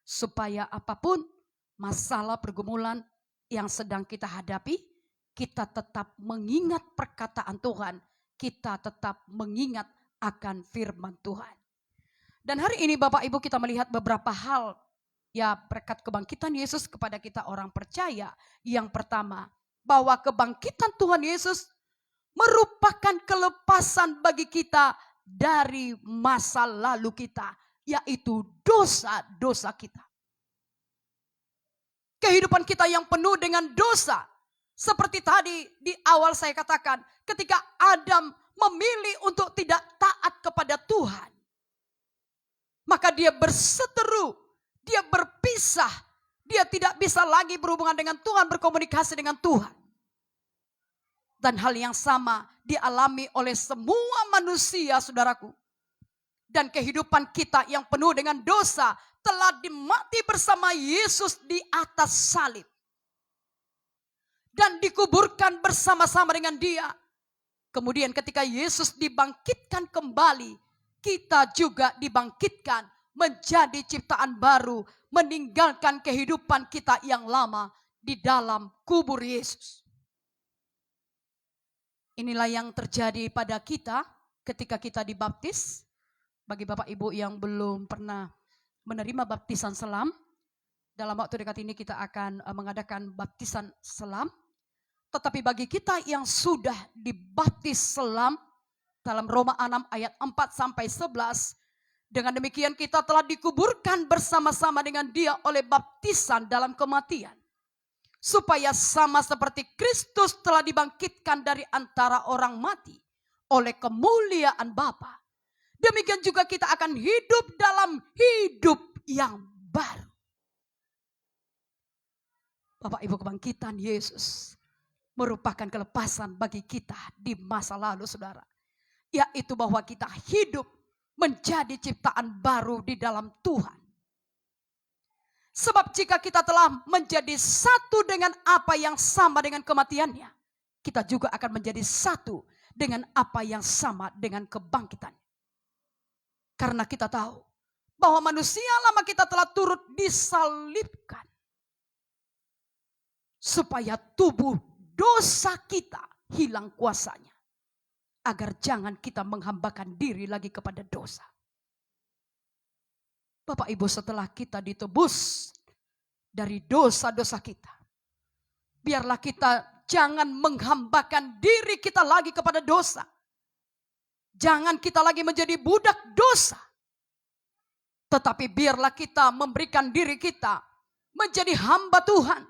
supaya apapun masalah pergumulan yang sedang kita hadapi, kita tetap mengingat perkataan Tuhan, kita tetap mengingat akan firman Tuhan. Dan hari ini Bapak Ibu kita melihat beberapa hal, ya berkat kebangkitan Yesus kepada kita orang percaya. Yang pertama, bahwa kebangkitan Tuhan Yesus merupakan kelepasan bagi kita dari masa lalu kita, yaitu dosa-dosa kita. Kehidupan kita yang penuh dengan dosa, seperti tadi di awal saya katakan, ketika Adam memilih untuk tidak taat kepada Tuhan, maka dia berseteru, dia berpisah, dia tidak bisa lagi berhubungan dengan Tuhan, berkomunikasi dengan Tuhan. Dan hal yang sama dialami oleh semua manusia, saudaraku. Dan kehidupan kita yang penuh dengan dosa telah dimati bersama Yesus di atas salib. Dan dikuburkan bersama-sama dengan Dia. Kemudian ketika Yesus dibangkitkan kembali, kita juga dibangkitkan menjadi ciptaan baru, meninggalkan kehidupan kita yang lama di dalam kubur Yesus. Inilah yang terjadi pada kita ketika kita dibaptis. Bagi Bapak Ibu yang belum pernah menerima baptisan selam, dalam waktu dekat ini kita akan mengadakan baptisan selam. Tetapi bagi kita yang sudah dibaptis selam, dalam Roma 6 ayat 4 sampai 11, dengan demikian kita telah dikuburkan bersama-sama dengan Dia oleh baptisan dalam kematian. Supaya sama seperti Kristus telah dibangkitkan dari antara orang mati oleh kemuliaan Bapa, demikian juga kita akan hidup dalam hidup yang baru. Bapak Ibu, kebangkitan Yesus merupakan kelepasan bagi kita di masa lalu, saudara. Yaitu bahwa kita hidup menjadi ciptaan baru di dalam Tuhan. Sebab jika kita telah menjadi satu dengan apa yang sama dengan kematiannya, kita juga akan menjadi satu dengan apa yang sama dengan kebangkitannya. Karena kita tahu bahwa manusia lama kita telah turut disalibkan, supaya tubuh dosa kita hilang kuasanya, agar jangan kita menghambakan diri lagi kepada dosa. Bapak Ibu, setelah kita ditebus dari dosa-dosa kita, biarlah kita jangan menghambakan diri kita lagi kepada dosa. Jangan kita lagi menjadi budak dosa. Tetapi biarlah kita memberikan diri kita menjadi hamba Tuhan.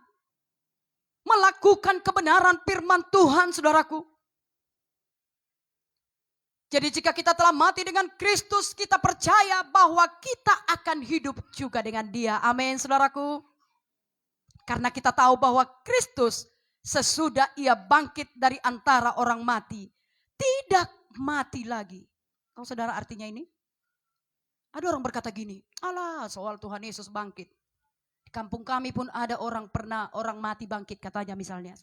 Melakukan kebenaran firman Tuhan, saudaraku. Jadi jika kita telah mati dengan Kristus, kita percaya bahwa kita akan hidup juga dengan Dia. Amin, saudaraku. Karena kita tahu bahwa Kristus sesudah Ia bangkit dari antara orang mati, tidak mati lagi. Tahu saudara artinya ini? Ada orang berkata gini, alah soal Tuhan Yesus bangkit. Di kampung kami pun ada orang mati bangkit katanya misalnya.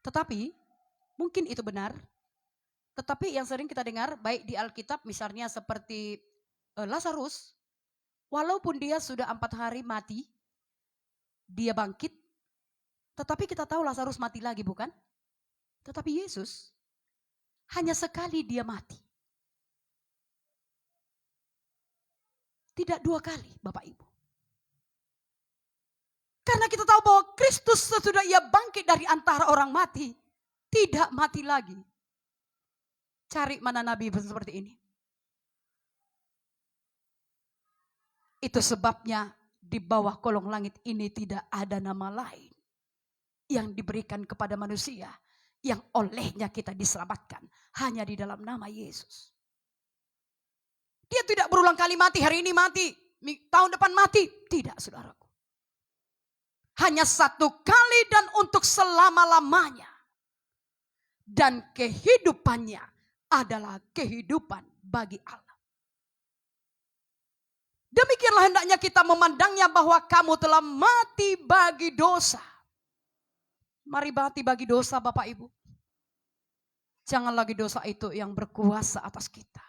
Tetapi mungkin itu benar. Tetapi yang sering kita dengar baik di Alkitab misalnya seperti Lazarus. Walaupun dia sudah 4 hari mati, dia bangkit. Tetapi kita tahu Lazarus mati lagi bukan? Tetapi Yesus hanya sekali dia mati. Tidak 2 kali Bapak Ibu. Karena kita tahu bahwa Kristus sesudah ia bangkit dari antara orang mati, tidak mati lagi. Cari mana nabi seperti ini. Itu sebabnya di bawah kolong langit ini tidak ada nama lain yang diberikan kepada manusia yang olehnya kita diselamatkan. Hanya di dalam nama Yesus. Dia tidak berulang kali mati, hari ini mati, tahun depan mati. Tidak saudaraku. Hanya 1 kali dan untuk selama-lamanya. Dan kehidupannya adalah kehidupan bagi Allah. Demikianlah hendaknya kita memandangnya bahwa kamu telah mati bagi dosa. Mari mati bagi dosa Bapak Ibu. Jangan lagi dosa itu yang berkuasa atas kita.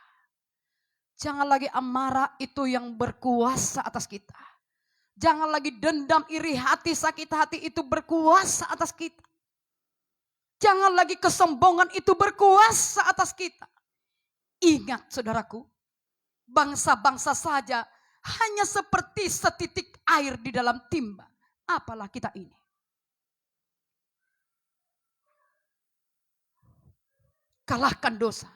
Jangan lagi amarah itu yang berkuasa atas kita. Jangan lagi dendam, iri hati, sakit hati itu berkuasa atas kita. Jangan lagi kesombongan itu berkuasa atas kita. Ingat saudaraku, bangsa-bangsa saja hanya seperti setitik air di dalam timba. Apalah kita ini. Kalahkan dosa.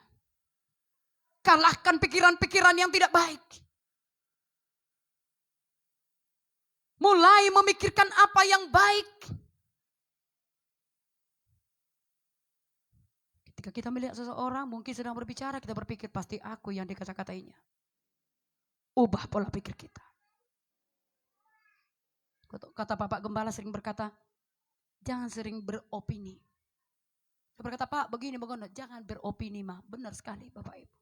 Kalahkan pikiran-pikiran yang tidak baik. Mulai memikirkan apa yang baik. Ketika kita melihat seseorang mungkin sedang berbicara, kita berpikir pasti aku yang dikata-katainya. Ubah pola pikir kita. Kata Bapak Gembala sering berkata, jangan sering beropini. Saya berkata, Pak begini, jangan beropini mah. Benar sekali Bapak Ibu.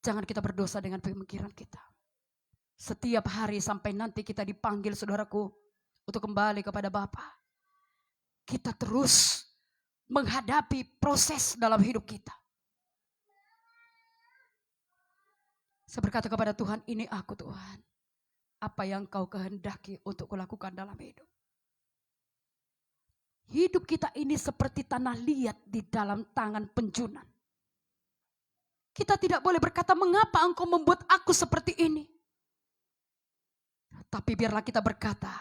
Jangan kita berdosa dengan pemikiran kita. Setiap hari sampai nanti kita dipanggil saudaraku untuk kembali kepada Bapa. Kita terus menghadapi proses dalam hidup kita. Saya berkata kepada Tuhan, ini aku Tuhan. Apa yang kau kehendaki untuk kulakukan dalam hidup. Hidup kita ini seperti tanah liat di dalam tangan penjunan. Kita tidak boleh berkata, mengapa engkau membuat aku seperti ini? Tapi biarlah kita berkata,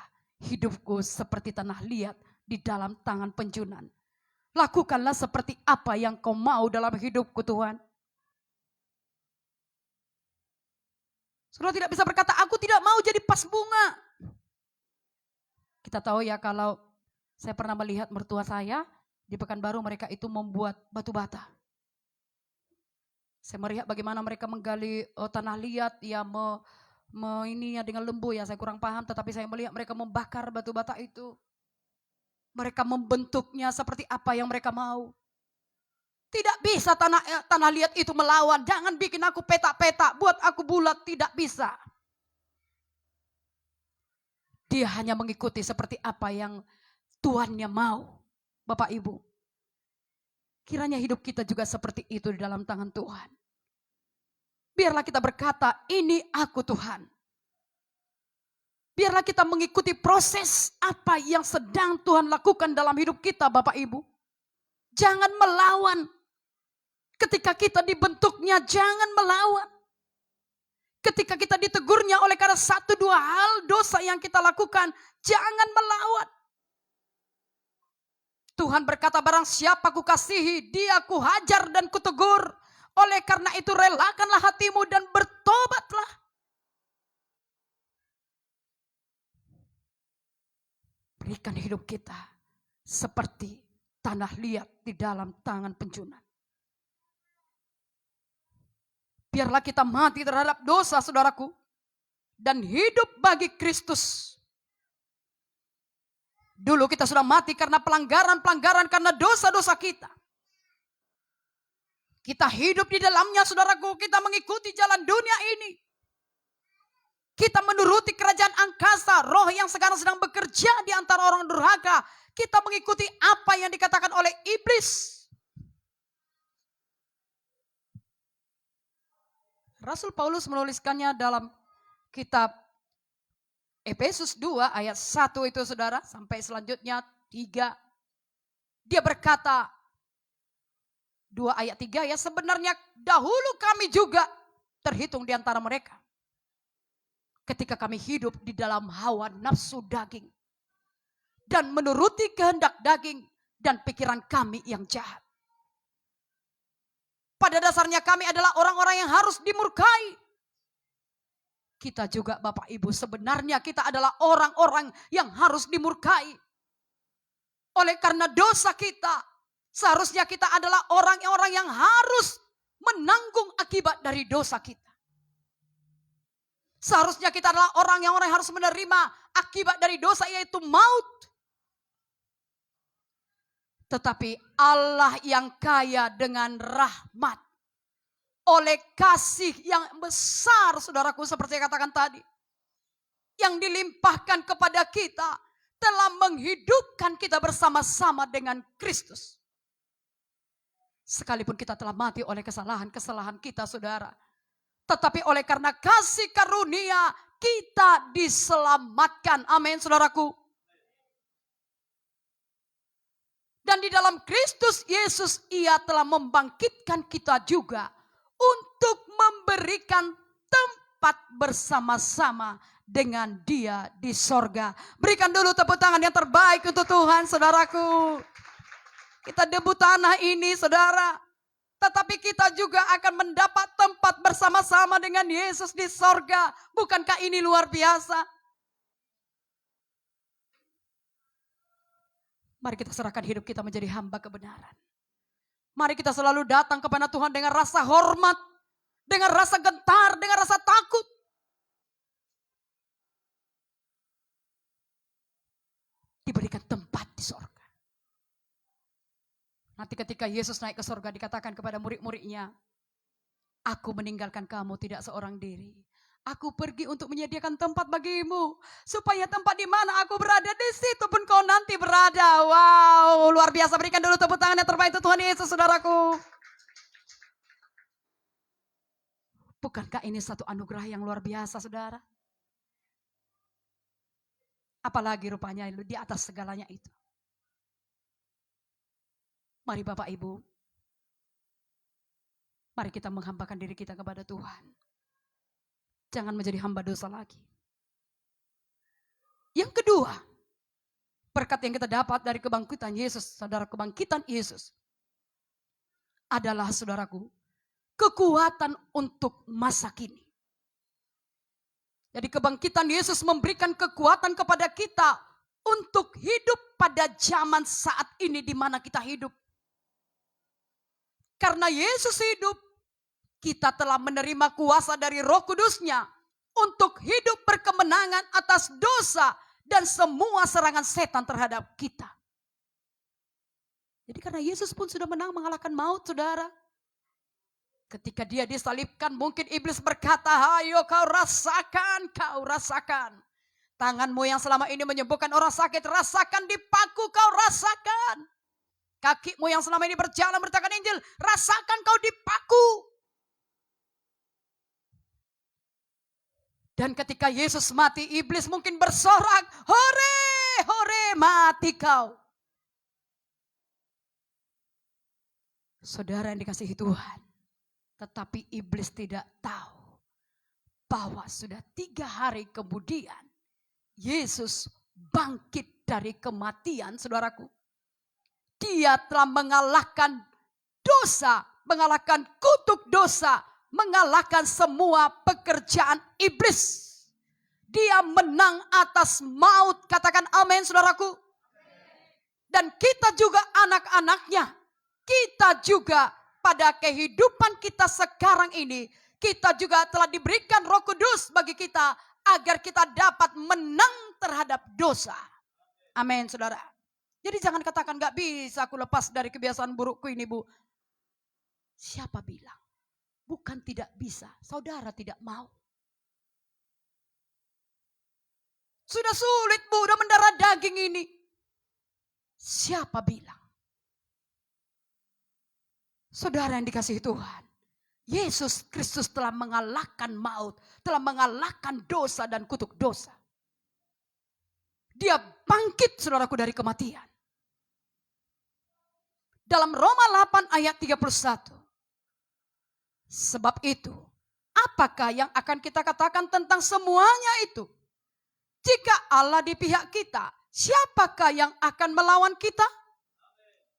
hidupku seperti tanah liat di dalam tangan penjunan. Lakukanlah seperti apa yang kau mau dalam hidupku Tuhan. Saudara tidak bisa berkata, aku tidak mau jadi pas bunga. Kita tahu ya kalau saya pernah melihat mertua saya, di Pekanbaru mereka itu membuat batu bata. Saya melihat bagaimana mereka menggali tanah liat, ya ininya dengan lembu ya, saya kurang paham, tetapi saya melihat mereka membakar batu bata itu. Mereka membentuknya seperti apa yang mereka mau. Tidak bisa tanah liat itu melawan, jangan bikin aku petak-petak, buat aku bulat, tidak bisa. Dia hanya mengikuti seperti apa yang tuannya mau, Bapak Ibu. Kiranya hidup kita juga seperti itu di dalam tangan Tuhan. Biarlah kita berkata, ini aku Tuhan. Biarlah kita mengikuti proses apa yang sedang Tuhan lakukan dalam hidup kita Bapak Ibu. Jangan melawan. Ketika kita dibentuknya, jangan melawan. Ketika kita ditegurnya oleh karena 1-2 hal dosa yang kita lakukan, jangan melawan. Tuhan berkata, barang siapa ku kasihi, dia ku hajar dan kutegur. Oleh karena itu relakanlah hatimu dan bertobatlah. Berikan hidup kita seperti tanah liat di dalam tangan penjunan. Biarlah kita mati terhadap dosa saudaraku. Dan hidup bagi Kristus. Dulu kita sudah mati karena pelanggaran-pelanggaran, karena dosa-dosa kita. Kita hidup di dalamnya, saudaraku. Kita mengikuti jalan dunia ini. Kita menuruti kerajaan angkasa, roh yang sekarang sedang bekerja di antara orang durhaka. Kita mengikuti apa yang dikatakan oleh iblis. Rasul Paulus menuliskannya dalam kitab Efesus 2 ayat 1 itu saudara, sampai selanjutnya 3. Dia berkata, 2 ayat 3 ya, sebenarnya dahulu kami juga terhitung di antara mereka. Ketika kami hidup di dalam hawa nafsu daging. Dan menuruti kehendak daging dan pikiran kami yang jahat. Pada dasarnya kami adalah orang-orang yang harus dimurkai. Kita juga Bapak Ibu sebenarnya kita adalah orang-orang yang harus dimurkai. Oleh karena dosa kita, seharusnya kita adalah orang-orang yang harus menanggung akibat dari dosa kita. Seharusnya kita adalah orang yang harus menerima akibat dari dosa, yaitu maut. Tetapi Allah yang kaya dengan rahmat, oleh kasih yang besar, saudaraku, seperti yang katakan tadi, yang dilimpahkan kepada kita, telah menghidupkan kita bersama-sama dengan Kristus. Sekalipun kita telah mati oleh kesalahan-kesalahan kita, saudara. Tetapi oleh karena kasih karunia, kita diselamatkan. Amin, saudaraku. Dan di dalam Kristus Yesus, Ia telah membangkitkan kita juga untuk memberikan tempat bersama-sama dengan Dia di sorga. Berikan dulu tepuk tangan yang terbaik untuk Tuhan, saudaraku. Kita debut tanah ini, saudara. Tetapi kita juga akan mendapat tempat bersama-sama dengan Yesus di sorga. Bukankah ini luar biasa? Mari kita serahkan hidup kita menjadi hamba kebenaran. Mari kita selalu datang kepada Tuhan dengan rasa hormat, dengan rasa gentar, dengan rasa takut. Diberikan tempat di sorga. Nanti ketika Yesus naik ke sorga dikatakan kepada murid-muridnya, aku meninggalkan kamu tidak seorang diri. Aku pergi untuk menyediakan tempat bagimu. Supaya tempat di mana aku berada, di situ pun kau nanti berada. Wow, luar biasa. Berikan dulu tepuk tangan yang terbaik untuk Tuhan Yesus, saudaraku. Bukankah ini satu anugerah yang luar biasa, saudara? Apalagi rupanya di atas segalanya itu. Mari Bapak Ibu. Mari kita menghambakan diri kita kepada Tuhan. Jangan menjadi hamba dosa lagi. Yang kedua, berkat yang kita dapat dari kebangkitan Yesus, saudara, kebangkitan Yesus adalah, saudaraku, kekuatan untuk masa kini. Jadi kebangkitan Yesus memberikan kekuatan kepada kita untuk hidup pada zaman saat ini di mana kita hidup. Karena Yesus hidup, kita telah menerima kuasa dari Roh Kudus-Nya untuk hidup berkemenangan atas dosa dan semua serangan setan terhadap kita. Jadi karena Yesus pun sudah menang mengalahkan maut, saudara. Ketika Dia disalibkan, mungkin iblis berkata, ayo kau rasakan, kau rasakan. Tanganmu yang selama ini menyembuhkan orang sakit, rasakan dipaku, kau rasakan. Kakimu yang selama ini berjalan beritakan Injil, rasakan kau dipaku. Dan ketika Yesus mati, iblis mungkin bersorak, hore, hore, mati kau. Saudara yang dikasihi Tuhan, tetapi iblis tidak tahu bahwa sudah 3 hari kemudian Yesus bangkit dari kematian, saudaraku. Dia telah mengalahkan dosa, mengalahkan kutuk dosa, mengalahkan semua pekerjaan iblis. Dia menang atas maut. Katakan amin, saudaraku. Dan kita juga anak-anaknya. Kita juga pada kehidupan kita sekarang ini, kita juga telah diberikan Roh Kudus bagi kita agar kita dapat menang terhadap dosa. Amin, saudara. Jadi jangan katakan gak bisa aku lepas dari kebiasaan burukku ini, Bu. Siapa bilang? Bukan tidak bisa, saudara tidak mau. Sudah sulit Bu, udah mendarah daging ini. Siapa bilang? Saudara yang dikasihi Tuhan, Yesus Kristus telah mengalahkan maut, telah mengalahkan dosa dan kutuk dosa. Dia bangkit saudaraku dari kematian. Dalam Roma 8 ayat 31. Sebab itu, apakah yang akan kita katakan tentang semuanya itu? Jika Allah di pihak kita, siapakah yang akan melawan kita?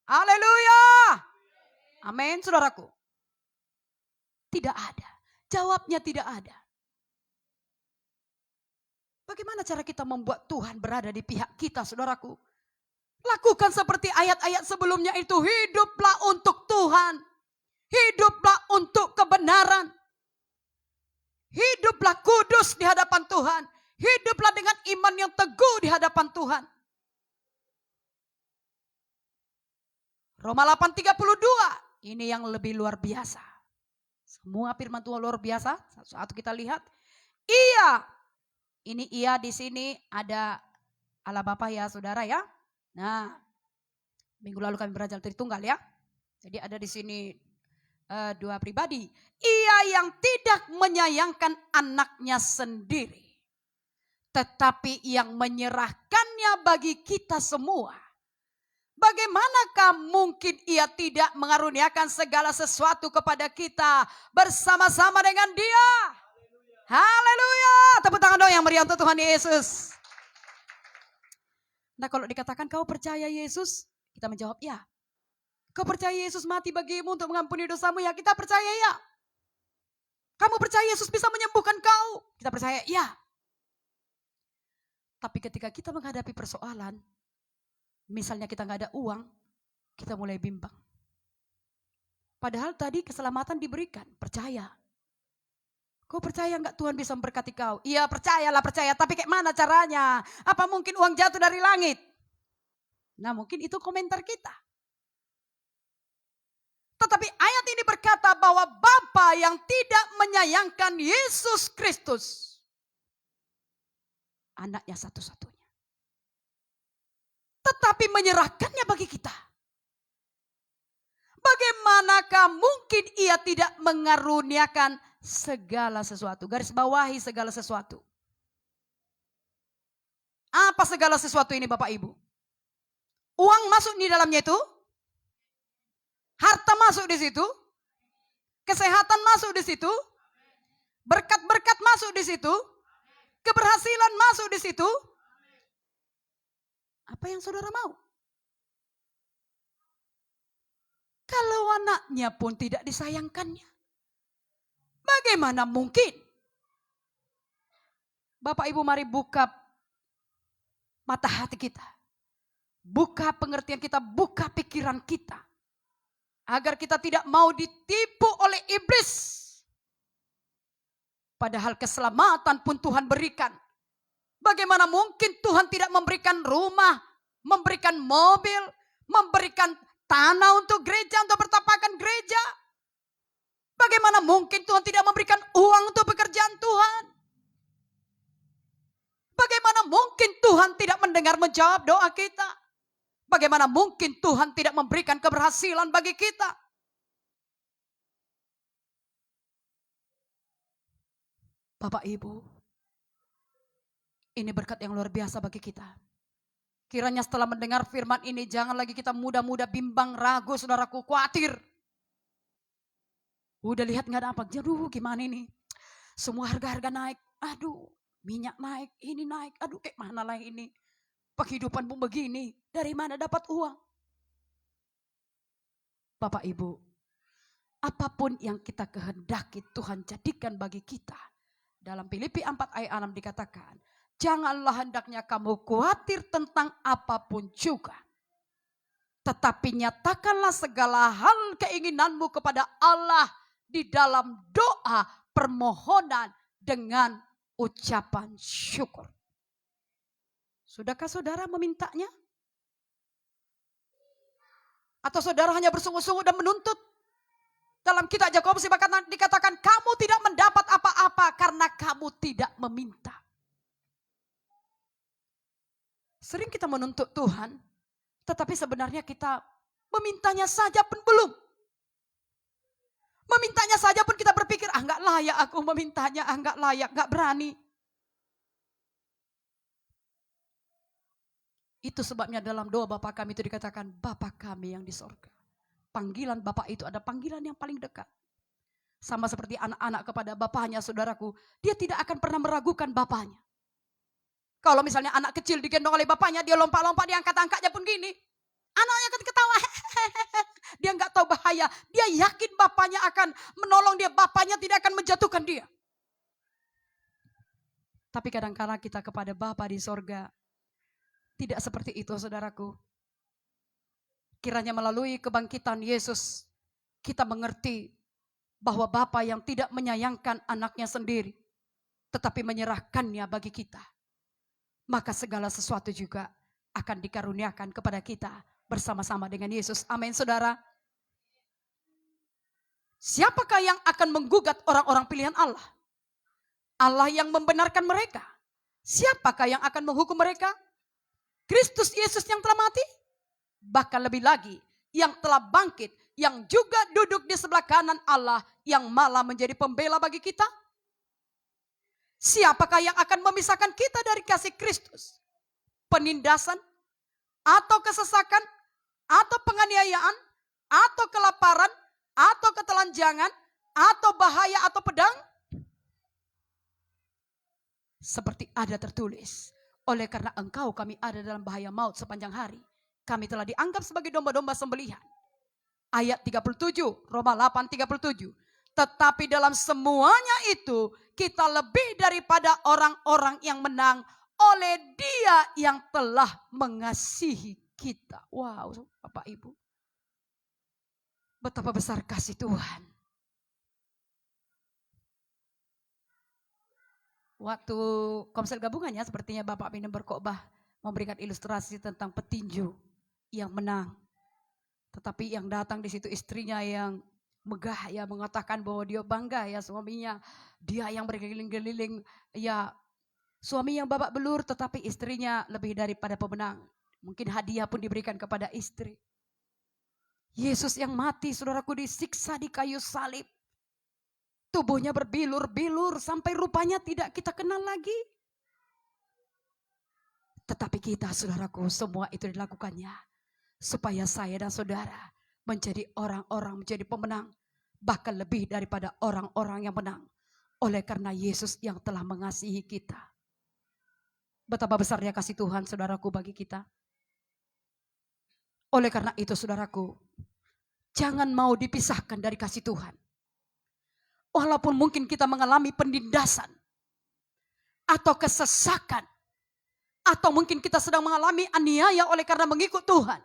Haleluya. Amin, saudaraku. Tidak ada. Jawabnya tidak ada. Bagaimana cara kita membuat Tuhan berada di pihak kita, saudaraku? Lakukan seperti ayat-ayat sebelumnya itu. Hiduplah untuk Tuhan. Hiduplah untuk kebenaran. Hiduplah kudus di hadapan Tuhan. Hiduplah dengan iman yang teguh di hadapan Tuhan. Roma 8:32. Ini yang lebih luar biasa. Semua firman Tuhan luar biasa. Satu-satu kita lihat. Iya. Ini iya di sini ada Allah Bapa ya saudara ya. Nah, minggu lalu kami belajar Tritunggal ya. Jadi ada di sini dua pribadi. Ia yang tidak menyayangkan anaknya sendiri. Tetapi yang menyerahkannya bagi kita semua. Bagaimanakah mungkin ia tidak mengaruniakan segala sesuatu kepada kita bersama-sama dengan dia? Haleluya. Tepuk tangan dong yang meriah untuk Tuhan Yesus. Nah kalau dikatakan kau percaya Yesus, kita menjawab ya. Kau percaya Yesus mati bagimu untuk mengampuni dosamu, ya kita percaya ya. Kamu percaya Yesus bisa menyembuhkan kau, kita percaya ya. Tapi ketika kita menghadapi persoalan, misalnya kita nggak ada uang, kita mulai bimbang. Padahal tadi keselamatan diberikan, percaya. Kau percaya nggak Tuhan bisa memberkati kau? Iya percayalah percaya, tapi kayak mana caranya? Apa mungkin uang jatuh dari langit? Nah mungkin itu komentar kita. Tetapi ayat ini berkata bahwa Bapa yang tidak menyayangkan Yesus Kristus, anaknya satu-satunya, tetapi menyerahkannya bagi kita. Bagaimanakah mungkin ia tidak mengaruniakan segala sesuatu? Garis bawahi segala sesuatu. Apa segala sesuatu ini Bapak Ibu? Uang masuk di dalamnya itu. Harta masuk di situ. Kesehatan masuk di situ. Berkat-berkat masuk di situ. Keberhasilan masuk di situ. Apa yang saudara mau? Kalau anaknya pun tidak disayangkannya, bagaimana mungkin? Bapak Ibu mari buka mata hati kita. Buka pengertian kita, buka pikiran kita. Agar kita tidak mau ditipu oleh iblis. Padahal keselamatan pun Tuhan berikan. Bagaimana mungkin Tuhan tidak memberikan rumah, memberikan mobil, memberikan tanah untuk gereja, untuk pertapakan gereja. Bagaimana mungkin Tuhan tidak memberikan uang untuk pekerjaan Tuhan? Bagaimana mungkin Tuhan tidak mendengar menjawab doa kita? Bagaimana mungkin Tuhan tidak memberikan keberhasilan bagi kita? Bapak Ibu, ini berkat yang luar biasa bagi kita. Kiranya setelah mendengar firman ini, jangan lagi kita muda-muda bimbang, ragu, saudaraku, khawatir. Udah lihat gak ada apa, aduh gimana ini. Semua harga-harga naik, aduh minyak naik, ini naik, aduh kayak mana lah ini. Penghidupan pun begini, dari mana dapat uang? Bapak Ibu, apapun yang kita kehendaki Tuhan jadikan bagi kita. Dalam Filipi 4 ayat 6 dikatakan, janganlah hendaknya kamu khawatir tentang apapun juga. Tetapi nyatakanlah segala hal keinginanmu kepada Allah di dalam doa permohonan dengan ucapan syukur. Sudahkah saudara memintanya? Atau saudara hanya bersungguh-sungguh dan menuntut? Dalam kitab Yakobus dikatakan kamu tidak mendapat apa-apa karena kamu tidak meminta. Sering kita menuntut Tuhan, tetapi sebenarnya kita memintanya saja pun belum. Memintanya saja pun kita berpikir, enggak layak aku memintanya, enggak layak, enggak berani. Itu sebabnya dalam doa Bapa kami itu dikatakan, Bapa kami yang di sorga. Panggilan Bapa itu ada panggilan yang paling dekat. Sama seperti anak-anak kepada bapaknya, saudaraku. Dia tidak akan pernah meragukan bapaknya. Kalau misalnya anak kecil digendong oleh bapaknya, dia lompat-lompat, dia angkat-angkatnya pun gini. Anaknya kan ketawa. Dia nggak tahu bahaya. Dia yakin bapaknya akan menolong dia. Bapaknya tidak akan menjatuhkan dia. Tapi kadang-kadang kita kepada Bapa di sorga, tidak seperti itu, saudaraku. Kiranya melalui kebangkitan Yesus, kita mengerti bahwa Bapa yang tidak menyayangkan anaknya sendiri, tetapi menyerahkannya bagi kita. Maka segala sesuatu juga akan dikaruniakan kepada kita bersama-sama dengan Yesus. Amin, saudara. Siapakah yang akan menggugat orang-orang pilihan Allah? Allah yang membenarkan mereka. Siapakah yang akan menghukum mereka? Kristus Yesus yang telah mati? Bahkan lebih lagi, yang telah bangkit, yang juga duduk di sebelah kanan Allah, yang malah menjadi pembela bagi kita. Siapakah yang akan memisahkan kita dari kasih Kristus? Penindasan, atau kesesakan, atau penganiayaan, atau kelaparan, atau ketelanjangan, atau bahaya, atau pedang? Seperti ada tertulis, oleh karena engkau kami ada dalam bahaya maut sepanjang hari. Kami telah dianggap sebagai domba-domba sembelihan. Ayat 37, Roma 8:37. Tetapi dalam semuanya itu kita lebih daripada orang-orang yang menang oleh Dia yang telah mengasihi kita. Wow, Bapak Ibu. Betapa besar kasih Tuhan. Waktu komsel gabungannya sepertinya Bapak Bina berkhotbah memberikan ilustrasi tentang petinju yang menang. Tetapi yang datang di situ istrinya yang megah ya, mengatakan bahwa dia bangga ya suaminya. Dia yang berkeliling-keliling ya, suami yang babak belur tetapi istrinya lebih daripada pemenang. Mungkin hadiah pun diberikan kepada istri. Yesus yang mati, saudaraku, disiksa di kayu salib. Tubuhnya berbilur-bilur sampai rupanya tidak kita kenal lagi. Tetapi kita, saudaraku, semua itu dilakukannya supaya saya dan saudara menjadi orang-orang, menjadi pemenang. Bahkan lebih daripada orang-orang yang menang. Oleh karena Yesus yang telah mengasihi kita. Betapa besarnya kasih Tuhan, saudaraku, bagi kita. Oleh karena itu, saudaraku, jangan mau dipisahkan dari kasih Tuhan. Walaupun mungkin kita mengalami penindasan atau kesesakan, atau mungkin kita sedang mengalami aniaya oleh karena mengikut Tuhan,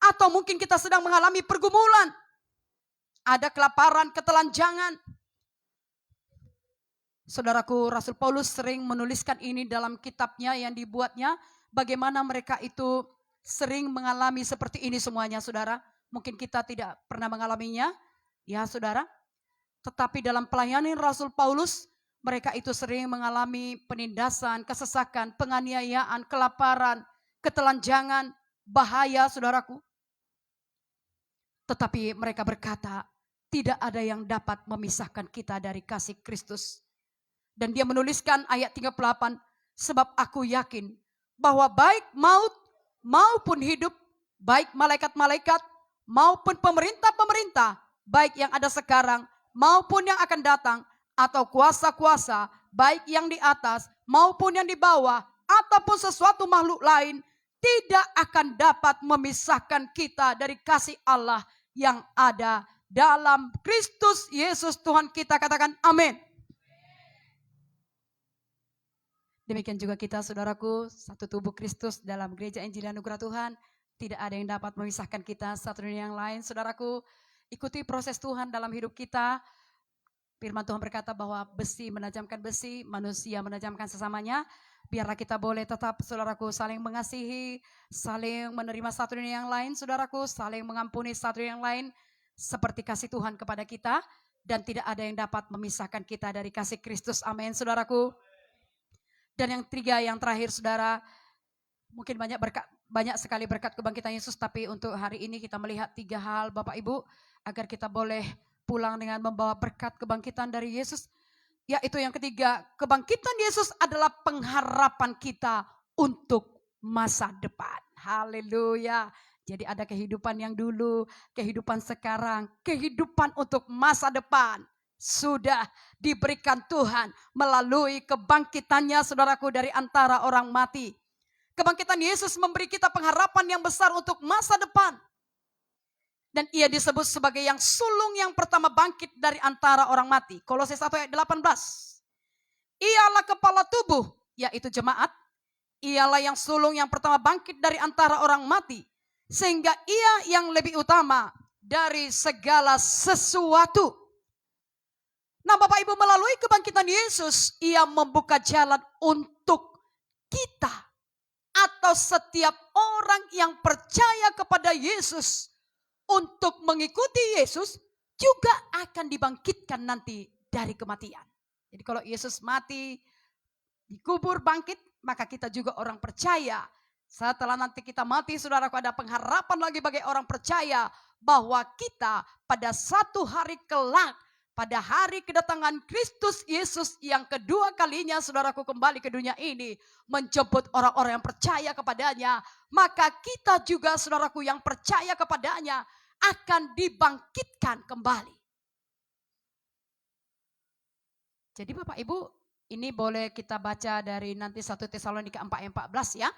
atau mungkin kita sedang mengalami pergumulan, ada kelaparan, ketelanjangan. Saudaraku, Rasul Paulus sering menuliskan ini dalam kitabnya yang dibuatnya, bagaimana mereka itu sering mengalami seperti ini semuanya, saudara. Mungkin kita tidak pernah mengalaminya, ya saudara. Tetapi dalam pelayanan Rasul Paulus, mereka itu sering mengalami penindasan, kesesakan, penganiayaan, kelaparan, ketelanjangan, bahaya, saudaraku. Tetapi mereka berkata, tidak ada yang dapat memisahkan kita dari kasih Kristus. Dan dia menuliskan ayat 38, sebab aku yakin bahwa baik maut maupun hidup, baik malaikat-malaikat maupun pemerintah-pemerintah, baik yang ada sekarang maupun yang akan datang, atau kuasa-kuasa, baik yang di atas maupun yang di bawah, ataupun sesuatu makhluk lain, tidak akan dapat memisahkan kita dari kasih Allah yang ada dalam Kristus Yesus Tuhan kita. Katakan amin. Demikian juga kita, saudaraku, satu tubuh Kristus dalam gereja Injil Anugerah Tuhan. Tidak ada yang dapat memisahkan kita satu dengan yang lain. Saudaraku, ikuti proses Tuhan dalam hidup kita. Firman Tuhan berkata bahwa besi menajamkan besi, manusia menajamkan sesamanya. Biarlah kita boleh tetap, saudaraku, saling mengasihi, saling menerima satu dengan yang lain, saudaraku, saling mengampuni satu yang lain. seperti kasih Tuhan kepada kita, dan tidak ada yang dapat memisahkan kita dari kasih Kristus. Amin, saudaraku. Dan yang ketiga, yang terakhir, saudara, mungkin banyak sekali berkat kebangkitan Yesus, tapi untuk hari ini kita melihat 3 hal, Bapak Ibu, agar kita boleh pulang dengan membawa berkat kebangkitan dari Yesus. Yaitu yang ketiga, kebangkitan Yesus adalah pengharapan kita untuk masa depan. Haleluya. Jadi ada kehidupan yang dulu, kehidupan sekarang, kehidupan untuk masa depan. Sudah diberikan Tuhan melalui kebangkitannya, saudaraku, dari antara orang mati. Kebangkitan Yesus memberi kita pengharapan yang besar untuk masa depan. Dan ia disebut sebagai yang sulung yang pertama bangkit dari antara orang mati. Kolose 1 ayat 18. Ialah kepala tubuh, yaitu jemaat. Ialah yang sulung yang pertama bangkit dari antara orang mati. Sehingga ia yang lebih utama dari segala sesuatu. Nah, Bapak Ibu, melalui kebangkitan Yesus, ia membuka jalan untuk kita atau setiap orang yang percaya kepada Yesus untuk mengikuti Yesus juga akan dibangkitkan nanti dari kematian. Jadi kalau Yesus mati, dikubur, bangkit, maka kita juga orang percaya. Setelah nanti kita mati, saudaraku, ada pengharapan lagi bagi orang percaya bahwa kita pada satu hari kelak, pada hari kedatangan Kristus Yesus yang kedua kalinya, saudaraku, kembali ke dunia ini, menjemput orang-orang yang percaya kepadanya, maka kita juga, saudaraku, yang percaya kepadanya akan dibangkitkan kembali. Jadi Bapak Ibu, ini boleh kita baca dari nanti 1 Tesalonika 4 ayat 14 ya.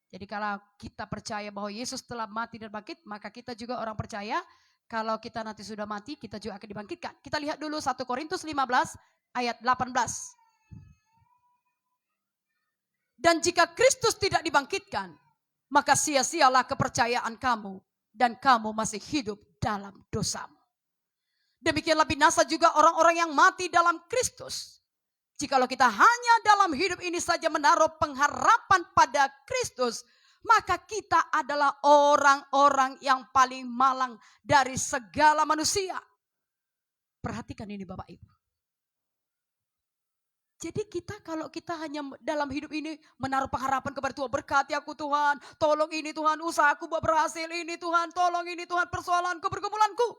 Jadi kalau kita percaya bahwa Yesus telah mati dan bangkit, maka kita juga orang percaya kalau kita nanti sudah mati, kita juga akan dibangkitkan. Kita lihat dulu 1 Korintus 15 ayat 18. Dan jika Kristus tidak dibangkitkan, maka sia-sialah kepercayaan kamu dan kamu masih hidup dalam dosamu. Demikianlah binasa juga orang-orang yang mati dalam Kristus. Jikalau kita hanya dalam hidup ini saja menaruh pengharapan pada Kristus, maka kita adalah orang-orang yang paling malang dari segala manusia. Perhatikan ini Bapak Ibu. Jadi kita kalau kita hanya dalam hidup ini menaruh pengharapan kepada Tuhan, berkati aku Tuhan, tolong ini Tuhan, usahaku buat berhasil ini Tuhan, tolong ini Tuhan, persoalanku, pergumulanku.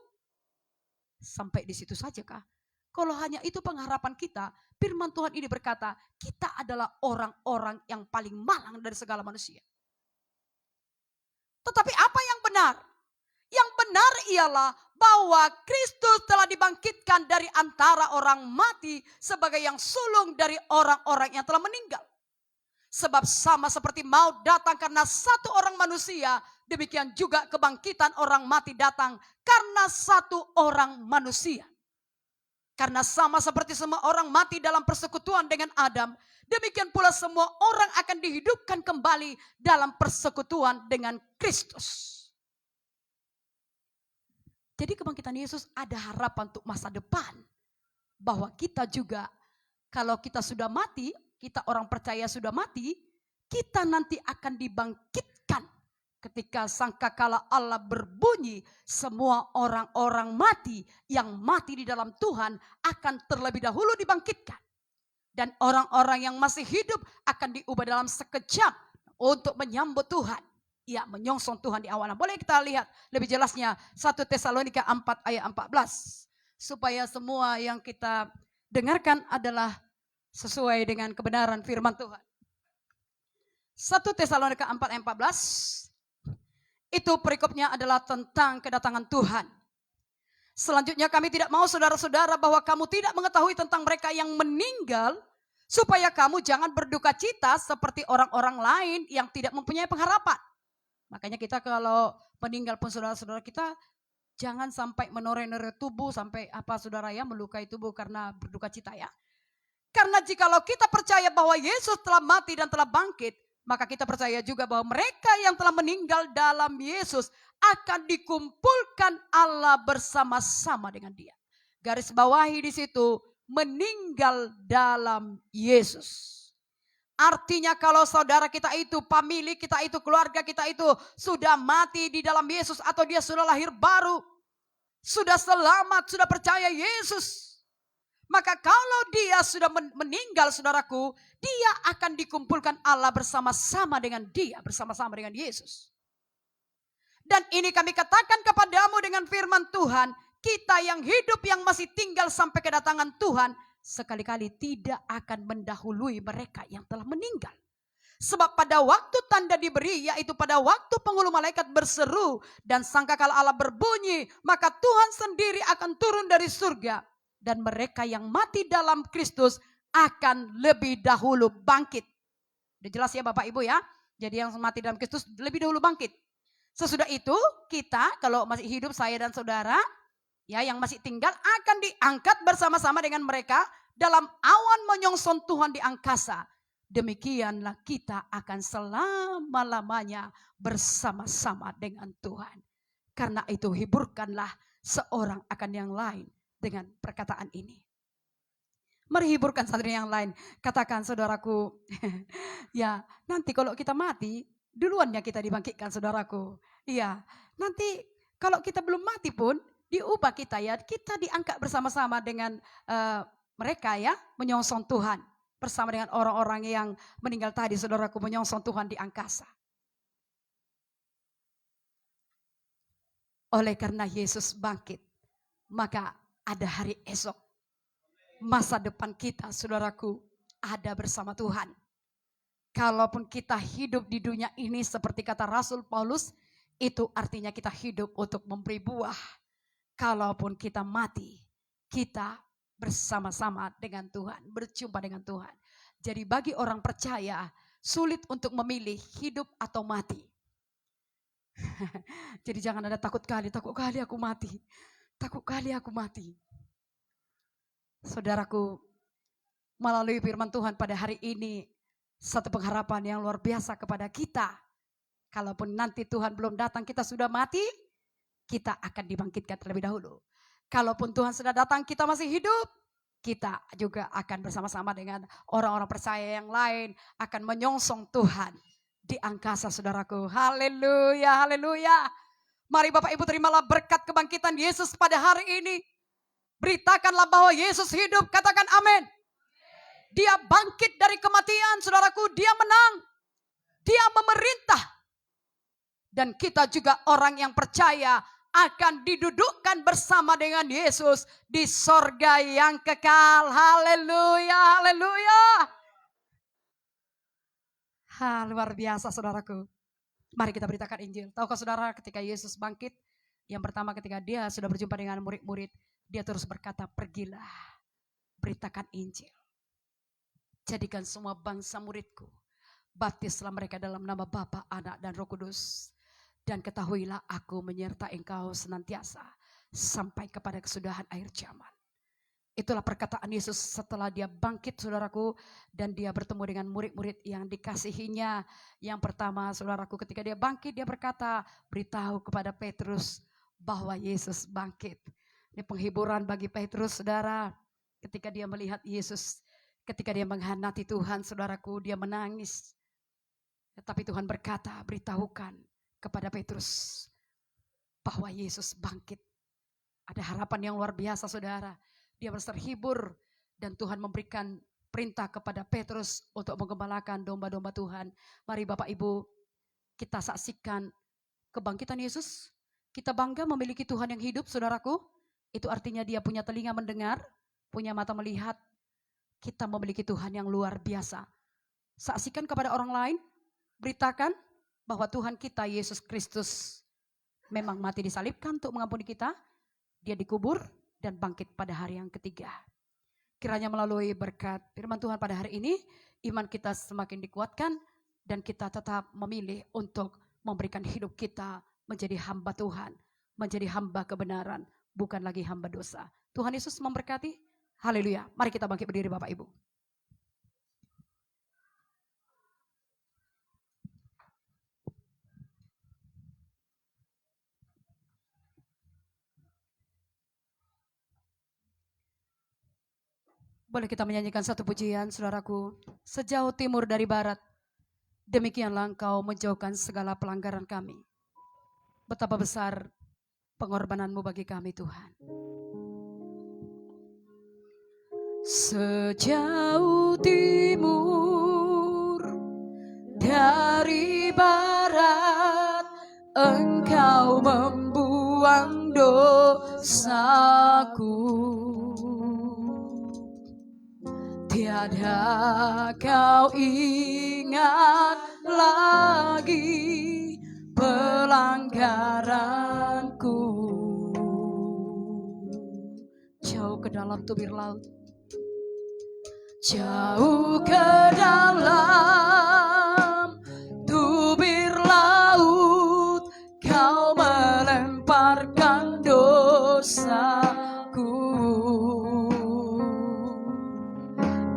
Sampai di situ saja kah? Kalau hanya itu pengharapan kita, firman Tuhan ini berkata, kita adalah orang-orang yang paling malang dari segala manusia. Tetapi apa yang benar? Yang benar ialah bahwa Kristus telah dibangkitkan dari antara orang mati sebagai yang sulung dari orang-orang yang telah meninggal. Sebab sama seperti maut datang karena satu orang manusia, demikian juga kebangkitan orang mati datang karena satu orang manusia. Karena sama seperti semua orang mati dalam persekutuan dengan Adam, demikian pula semua orang akan dihidupkan kembali dalam persekutuan dengan Kristus. Jadi kebangkitan Yesus ada harapan untuk masa depan. Bahwa kita juga, kalau kita sudah mati, kita orang percaya sudah mati, kita nanti akan dibangkitkan. Ketika sangkakala Allah berbunyi, semua orang-orang mati yang mati di dalam Tuhan akan terlebih dahulu dibangkitkan. Dan orang-orang yang masih hidup akan diubah dalam sekejap untuk menyambut Tuhan. Ya, menyongsong Tuhan di awalan. Boleh kita lihat lebih jelasnya 1 Tesalonika 4 ayat 14. Supaya semua yang kita dengarkan adalah sesuai dengan kebenaran firman Tuhan. 1 Tesalonika 4 ayat 14. Itu perikopnya adalah tentang kedatangan Tuhan. Selanjutnya kami tidak mau saudara-saudara bahwa kamu tidak mengetahui tentang mereka yang meninggal, supaya kamu jangan berduka cita seperti orang-orang lain yang tidak mempunyai pengharapan. Makanya kita kalau meninggal pun saudara-saudara kita jangan sampai menoreh-noreh tubuh sampai apa saudara ya, melukai tubuh karena berduka cita ya. Karena jikalau kita percaya bahwa Yesus telah mati dan telah bangkit, maka kita percaya juga bahwa mereka yang telah meninggal dalam Yesus akan dikumpulkan Allah bersama-sama dengan Dia. Garis bawahi di situ, meninggal dalam Yesus. Artinya kalau saudara kita itu, famili kita itu, keluarga kita itu sudah mati di dalam Yesus atau dia sudah lahir baru, sudah selamat, sudah percaya Yesus, maka kalau dia sudah meninggal saudaraku, dia akan dikumpulkan Allah bersama-sama dengan dia, bersama-sama dengan Yesus. Dan ini kami katakan kepadamu dengan firman Tuhan, kita yang hidup yang masih tinggal sampai kedatangan Tuhan, sekali-kali tidak akan mendahului mereka yang telah meninggal. Sebab pada waktu tanda diberi, yaitu pada waktu penghulu malaikat berseru dan sangkakala Allah berbunyi, maka Tuhan sendiri akan turun dari surga. Dan mereka yang mati dalam Kristus akan lebih dahulu bangkit. Udah jelas ya Bapak Ibu ya. Jadi yang mati dalam Kristus lebih dahulu bangkit. Sesudah itu kita kalau masih hidup, saya dan saudara ya yang masih tinggal akan diangkat bersama-sama dengan mereka dalam awan menyongsong Tuhan di angkasa. Demikianlah kita akan selama-lamanya bersama-sama dengan Tuhan. Karena itu hiburkanlah seorang akan yang lain dengan perkataan ini. Mari hiburkan satu yang lain. Katakan saudaraku, ya nanti kalau kita mati, duluannya kita dibangkitkan saudaraku. Iya, nanti kalau kita belum mati pun, diubah kita ya, kita diangkat bersama-sama dengan mereka ya, menyongsong Tuhan. Bersama dengan orang-orang yang meninggal tadi, saudaraku, menyongsong Tuhan di angkasa. Oleh karena Yesus bangkit, maka ada hari esok. Masa depan kita, saudaraku, ada bersama Tuhan. Kalaupun kita hidup di dunia ini seperti kata Rasul Paulus, itu artinya kita hidup untuk memberi buah. Kalaupun kita mati, kita bersama-sama dengan Tuhan, berjumpa dengan Tuhan. Jadi bagi orang percaya, sulit untuk memilih hidup atau mati. Jadi jangan ada takut kali aku mati. Takut kali aku mati. Saudaraku, melalui firman Tuhan pada hari ini, satu pengharapan yang luar biasa kepada kita. Kalaupun nanti Tuhan belum datang, kita sudah mati, kita akan dibangkitkan terlebih dahulu. Kalaupun Tuhan sudah datang, kita masih hidup, kita juga akan bersama-sama dengan orang-orang percaya yang lain akan menyongsong Tuhan di angkasa, saudaraku. Haleluya, haleluya. Mari Bapak Ibu terimalah berkat kebangkitan Yesus pada hari ini. Beritakanlah bahwa Yesus hidup, katakan amin. Dia bangkit dari kematian, saudaraku, dia menang. Dia memerintah. Dan kita juga orang yang percaya akan didudukkan bersama dengan Yesus di sorga yang kekal. Haleluya, haleluya. Luar biasa saudaraku. Mari kita beritakan Injil. Tahukah saudara ketika Yesus bangkit, yang pertama ketika dia sudah berjumpa dengan murid-murid, dia terus berkata, pergilah, beritakan Injil. Jadikan semua bangsa muridku. Baptislah mereka dalam nama Bapa, Anak, dan Roh Kudus. Dan ketahuilah aku menyertai engkau senantiasa sampai kepada kesudahan akhir zaman. Itulah perkataan Yesus setelah dia bangkit, saudaraku. Dan dia bertemu dengan murid-murid yang dikasihinya. Yang pertama, saudaraku, ketika dia bangkit, dia berkata, beritahu kepada Petrus bahwa Yesus bangkit. Ini penghiburan bagi Petrus, saudara. Ketika dia melihat Yesus, ketika dia mengkhianati Tuhan, saudaraku, dia menangis. Tetapi Tuhan berkata, beritahukan kepada Petrus bahwa Yesus bangkit. Ada harapan yang luar biasa, saudara. Dia merasa terhibur dan Tuhan memberikan perintah kepada Petrus untuk menggembalakan domba-domba Tuhan. Mari Bapak Ibu, kita saksikan kebangkitan Yesus. Kita bangga memiliki Tuhan yang hidup, saudaraku. Itu artinya dia punya telinga mendengar, punya mata melihat. Kita memiliki Tuhan yang luar biasa. Saksikan kepada orang lain, beritakan bahwa Tuhan kita Yesus Kristus memang mati disalibkan untuk mengampuni kita. Dia dikubur dan bangkit pada hari yang ketiga. Kiranya melalui berkat firman Tuhan pada hari ini, iman kita semakin dikuatkan dan kita tetap memilih untuk memberikan hidup kita menjadi hamba Tuhan, menjadi hamba kebenaran, bukan lagi hamba dosa. Tuhan Yesus memberkati. Haleluya. Mari kita bangkit berdiri Bapak Ibu. Boleh kita menyanyikan satu pujian, saudaraku. Sejauh timur dari barat, demikianlah engkau menjauhkan segala pelanggaran kami. Betapa besar pengorbanan-Mu bagi kami Tuhan. Sejauh timur dari barat, Engkau membuang dosaku. Tiada Kau ingat lagi pelanggaranku. Jauh ke dalam tubir laut, jauh ke dalam tubir laut, Kau melemparkan dosaku.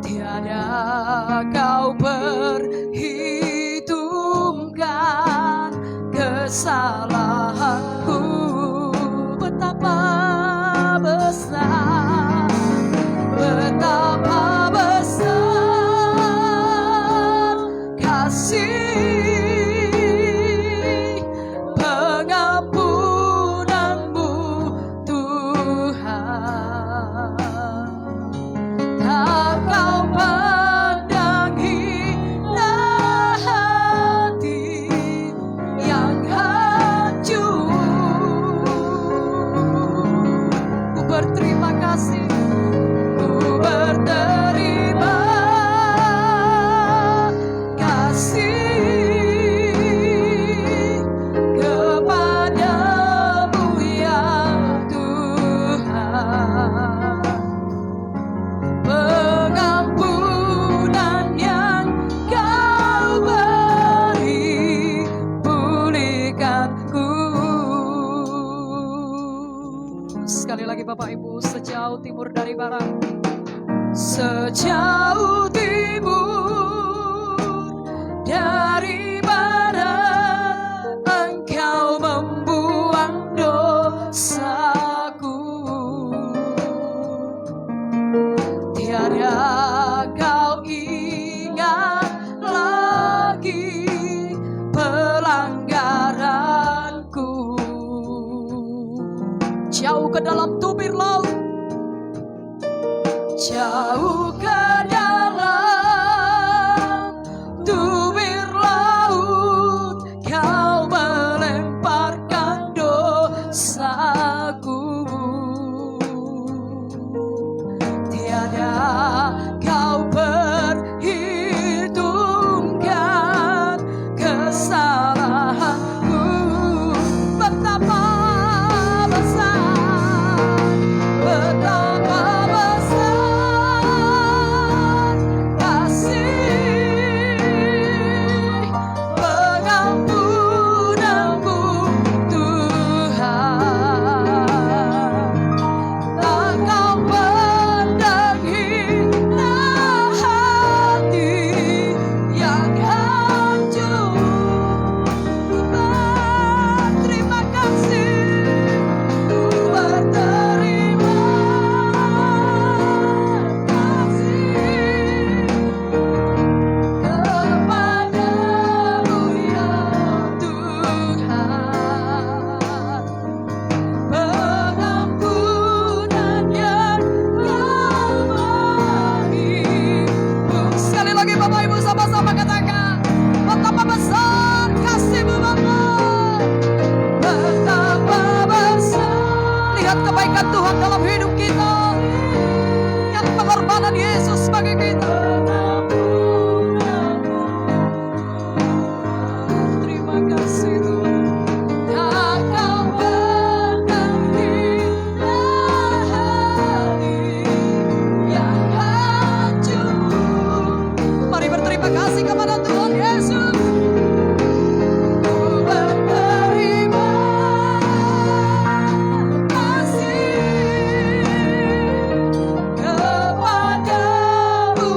Tiada Kau perhitungkan kesalahanku. Betapa besar, betapa besar kasih pengampunan-Mu Tuhan. Tak Kau pandang hina hati yang hancur. Ku berterima kasih, ku berterima kasih kepadamu ya Tuhan. Pengampunan yang Kau beri, pulihkanku. Sekali lagi Bapak Ibu, sejauh timur dari barat, sejauh timur dari barat, Engkau membuang dosaku. Tiada Kau ingat lagi pelanggaranku. Jauh ke dalam tubir laut, jauh ke dalam tubir laut, Kau melemparkan dosaku. Tiada Kau perhitungkan kesalahanku. Betapa besar, betapa besar kasih pengampunan-Mu Tuhan. Tak Kau pandang hina hati yang hancur. Ku berterima kasih, ku berterima kasih kepadamu ya Tuhan. Pengampunan yang Kau beri. Sekali lagi Bapak Ibu sama-sama katakan, betapa besar kasih-Mu Bapa. Betapa besar. Lihat kebaikan Tuhan dalam hidup kita. Lihat pengorbanan Yesus bagi kita. Terima kasih Tuhan. Tak Kau pandang hina hati yang hancur. Mari berterima kasih kepada Tuhan Yesus. Ku berterima kasih kepadamu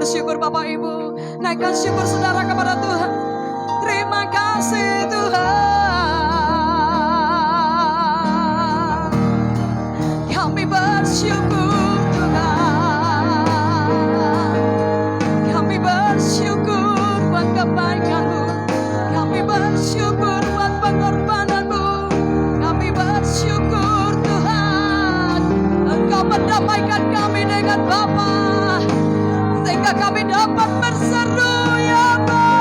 bersyukur Bapak Ibu. Naikkan syukur saudara kepada Tuhan. Terima kasih Tuhan. Kami bersyukur Tuhan. Kami bersyukur buat kebaikan-Mu. Kami bersyukur buat pengorbanan-Mu. Kami bersyukur Tuhan. Engkau mendamaikan kami dengan Bapa, sehingga kami dapat berseru ya Bapa.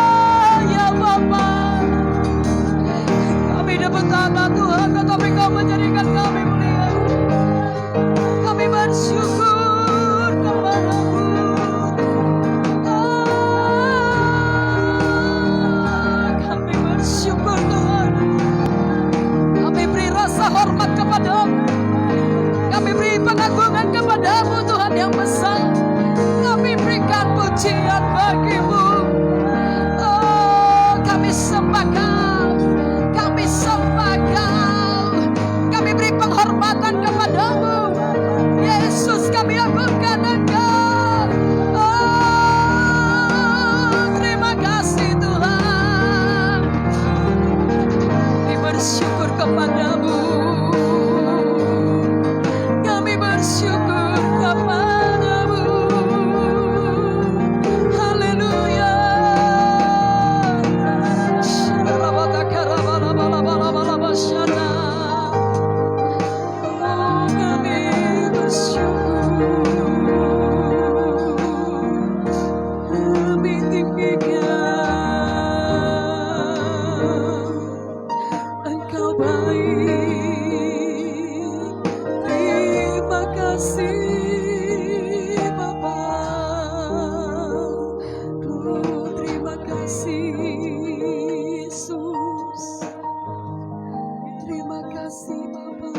Kami dapat tanah Tuhan, tetapi Kau menjadikan kami mulia. Kami bersyukur kepada-Mu. Kami bersyukur Tuhan. Kami beri rasa hormat kepada-Mu. Kami beri pengagungan kepada-Mu Tuhan yang besar. Kami berikan pujian bagi-Mu. Oh, kami sembah Kau. Kami sembah Kau. Kami beri penghormatan kepada-Mu. Yesus, kami agungkan Engkau. Oh, terima kasih Tuhan. Kami bersyukur kepada-Mu. Kami bersyukur kepada-Mu. Haleluya. Oh, kami bersyukur. Kami tinggikan. Engkau baik. Terima kasih Bapa. Oh, terima kasih Yesus. Terima kasih Bapa.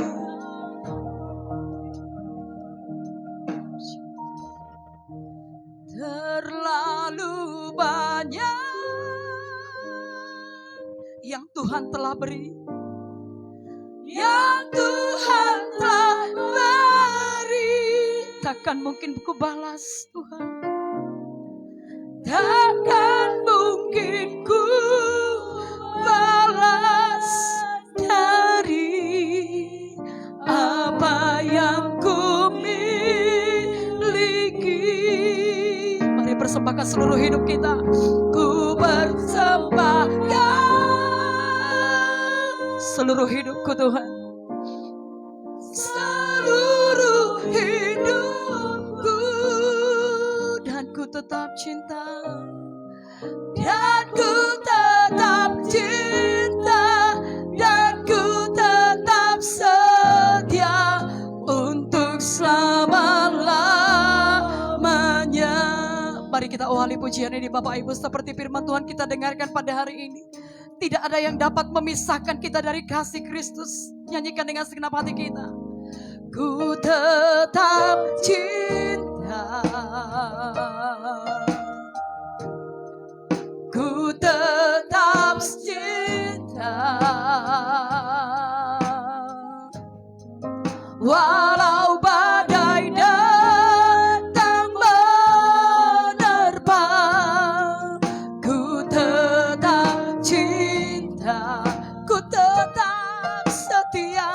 Terlalu banyak yang Tuhan telah beri, yang Tuhan telah beri, takkan mungkin ku balas Tuhan. Takkan mungkin ku balas dari apa yang ku miliki. Mari persembahkan seluruh hidup kita. Ku persembahkan seluruh hidupku Tuhan. Seluruh hidupku, dan ku tetap cinta. Dan ku tetap cinta. Dan ku tetap setia untuk selama-lamanya. Mari kita awali pujian ini Bapak Ibu, seperti firman Tuhan kita dengarkan pada hari ini. Tidak ada yang dapat memisahkan kita dari kasih Kristus. Nyanyikan dengan segenap hati kita. Ku tetap cinta. Ku tetap cinta. Walau badai datang menerpa, ku tetap cinta. Ku tetap setia.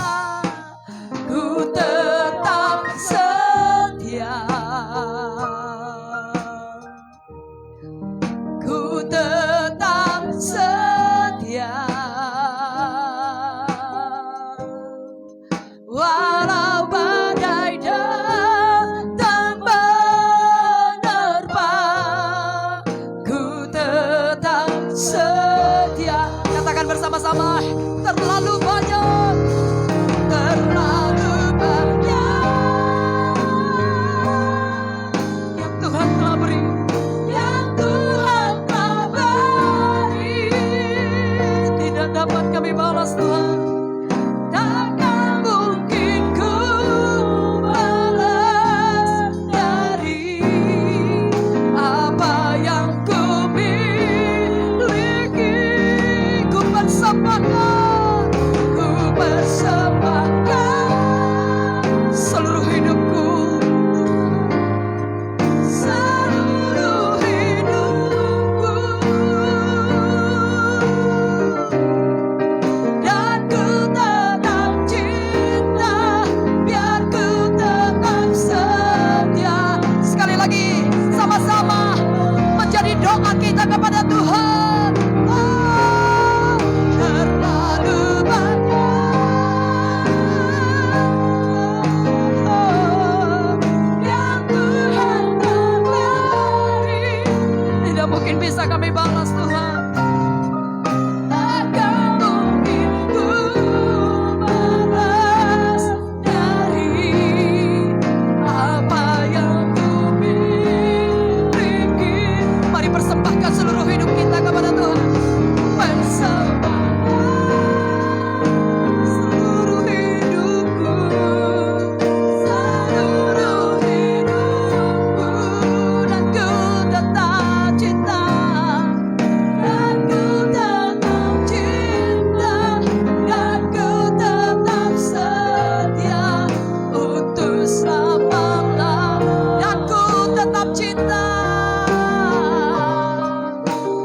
Ku tetap setia. Ku tetap setia. Walau bersama-sama menjadi doa kita kepada Tuhan. Oh, terlalu banyak yang Tuhan tak beri. Tidak mungkin bisa kami balas Tuhan. Takkan mungkin ku balas dari apa yang ku miliki. Mari persembahkan seluruh hidup kita kepada Tuhan. Persembahkan seluruh hidupku, seluruh hidupku, dan ku tetap cinta, dan ku tetap cinta, dan ku tetap setia untuk selama-lamanya. Dan ku tetap cinta,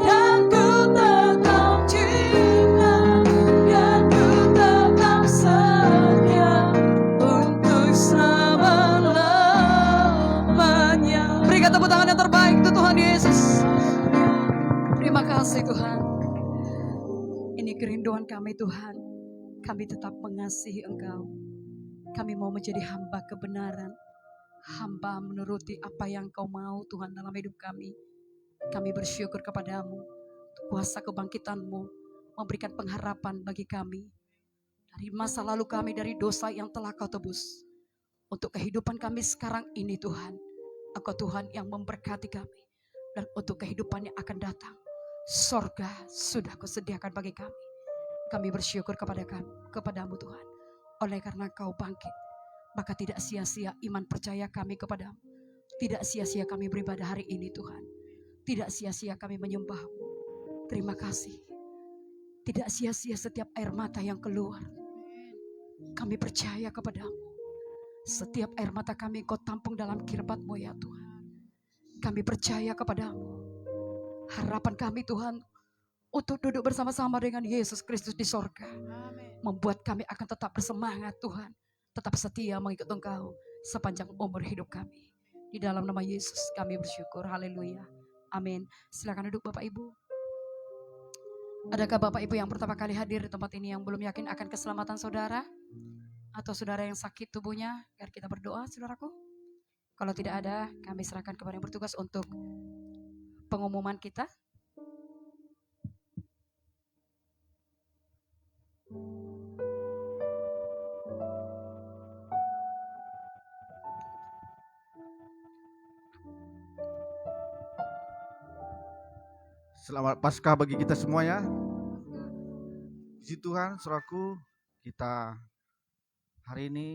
dan ku tetap cinta, dan ku tetap setia untuk selama-lamanya. Berikan tepuk tangan yang terbaik untuk Tuhan Yesus. Terima kasih Tuhan. Ini kerinduan kami Tuhan. Kami tetap mengasihi Engkau. Kami mau menjadi hamba kebenaran. Hamba menuruti apa yang Kau mau Tuhan dalam hidup kami. Kami bersyukur kepadamu. Kuasa kebangkitan-Mu memberikan pengharapan bagi kami. Dari masa lalu kami, dari dosa yang telah Kau tebus. Untuk kehidupan kami sekarang ini Tuhan. Engkau Tuhan yang memberkati kami. Dan untuk kehidupan yang akan datang, sorga sudah Kau sediakan bagi kami. Kami bersyukur kepadamu Tuhan. Oleh karena Kau bangkit, maka tidak sia-sia iman percaya kami kepadamu. Tidak sia-sia kami beribadah hari ini Tuhan. Tidak sia-sia kami menyembah-Mu. Terima kasih. Tidak sia-sia setiap air mata yang keluar. Kami percaya kepadamu. Setiap air mata kami Kau tampung dalam kirbat-Mu ya Tuhan. Kami percaya kepadamu. Harapan kami Tuhan untuk duduk bersama-sama dengan Yesus Kristus di sorga. Membuat kami akan tetap bersemangat Tuhan. Tetap setia mengikut Engkau sepanjang umur hidup kami. Di dalam nama Yesus kami bersyukur. Haleluya. Amin. Silakan duduk Bapak Ibu. Adakah Bapak Ibu yang pertama kali hadir di tempat ini yang belum yakin akan keselamatan saudara? Atau saudara yang sakit tubuhnya? Biar kita berdoa saudaraku. Kalau tidak ada, kami serahkan kepada yang bertugas untuk pengumuman kita. Selamat Paskah bagi kita semua ya. Puji Tuhan, saudaraku, kita hari ini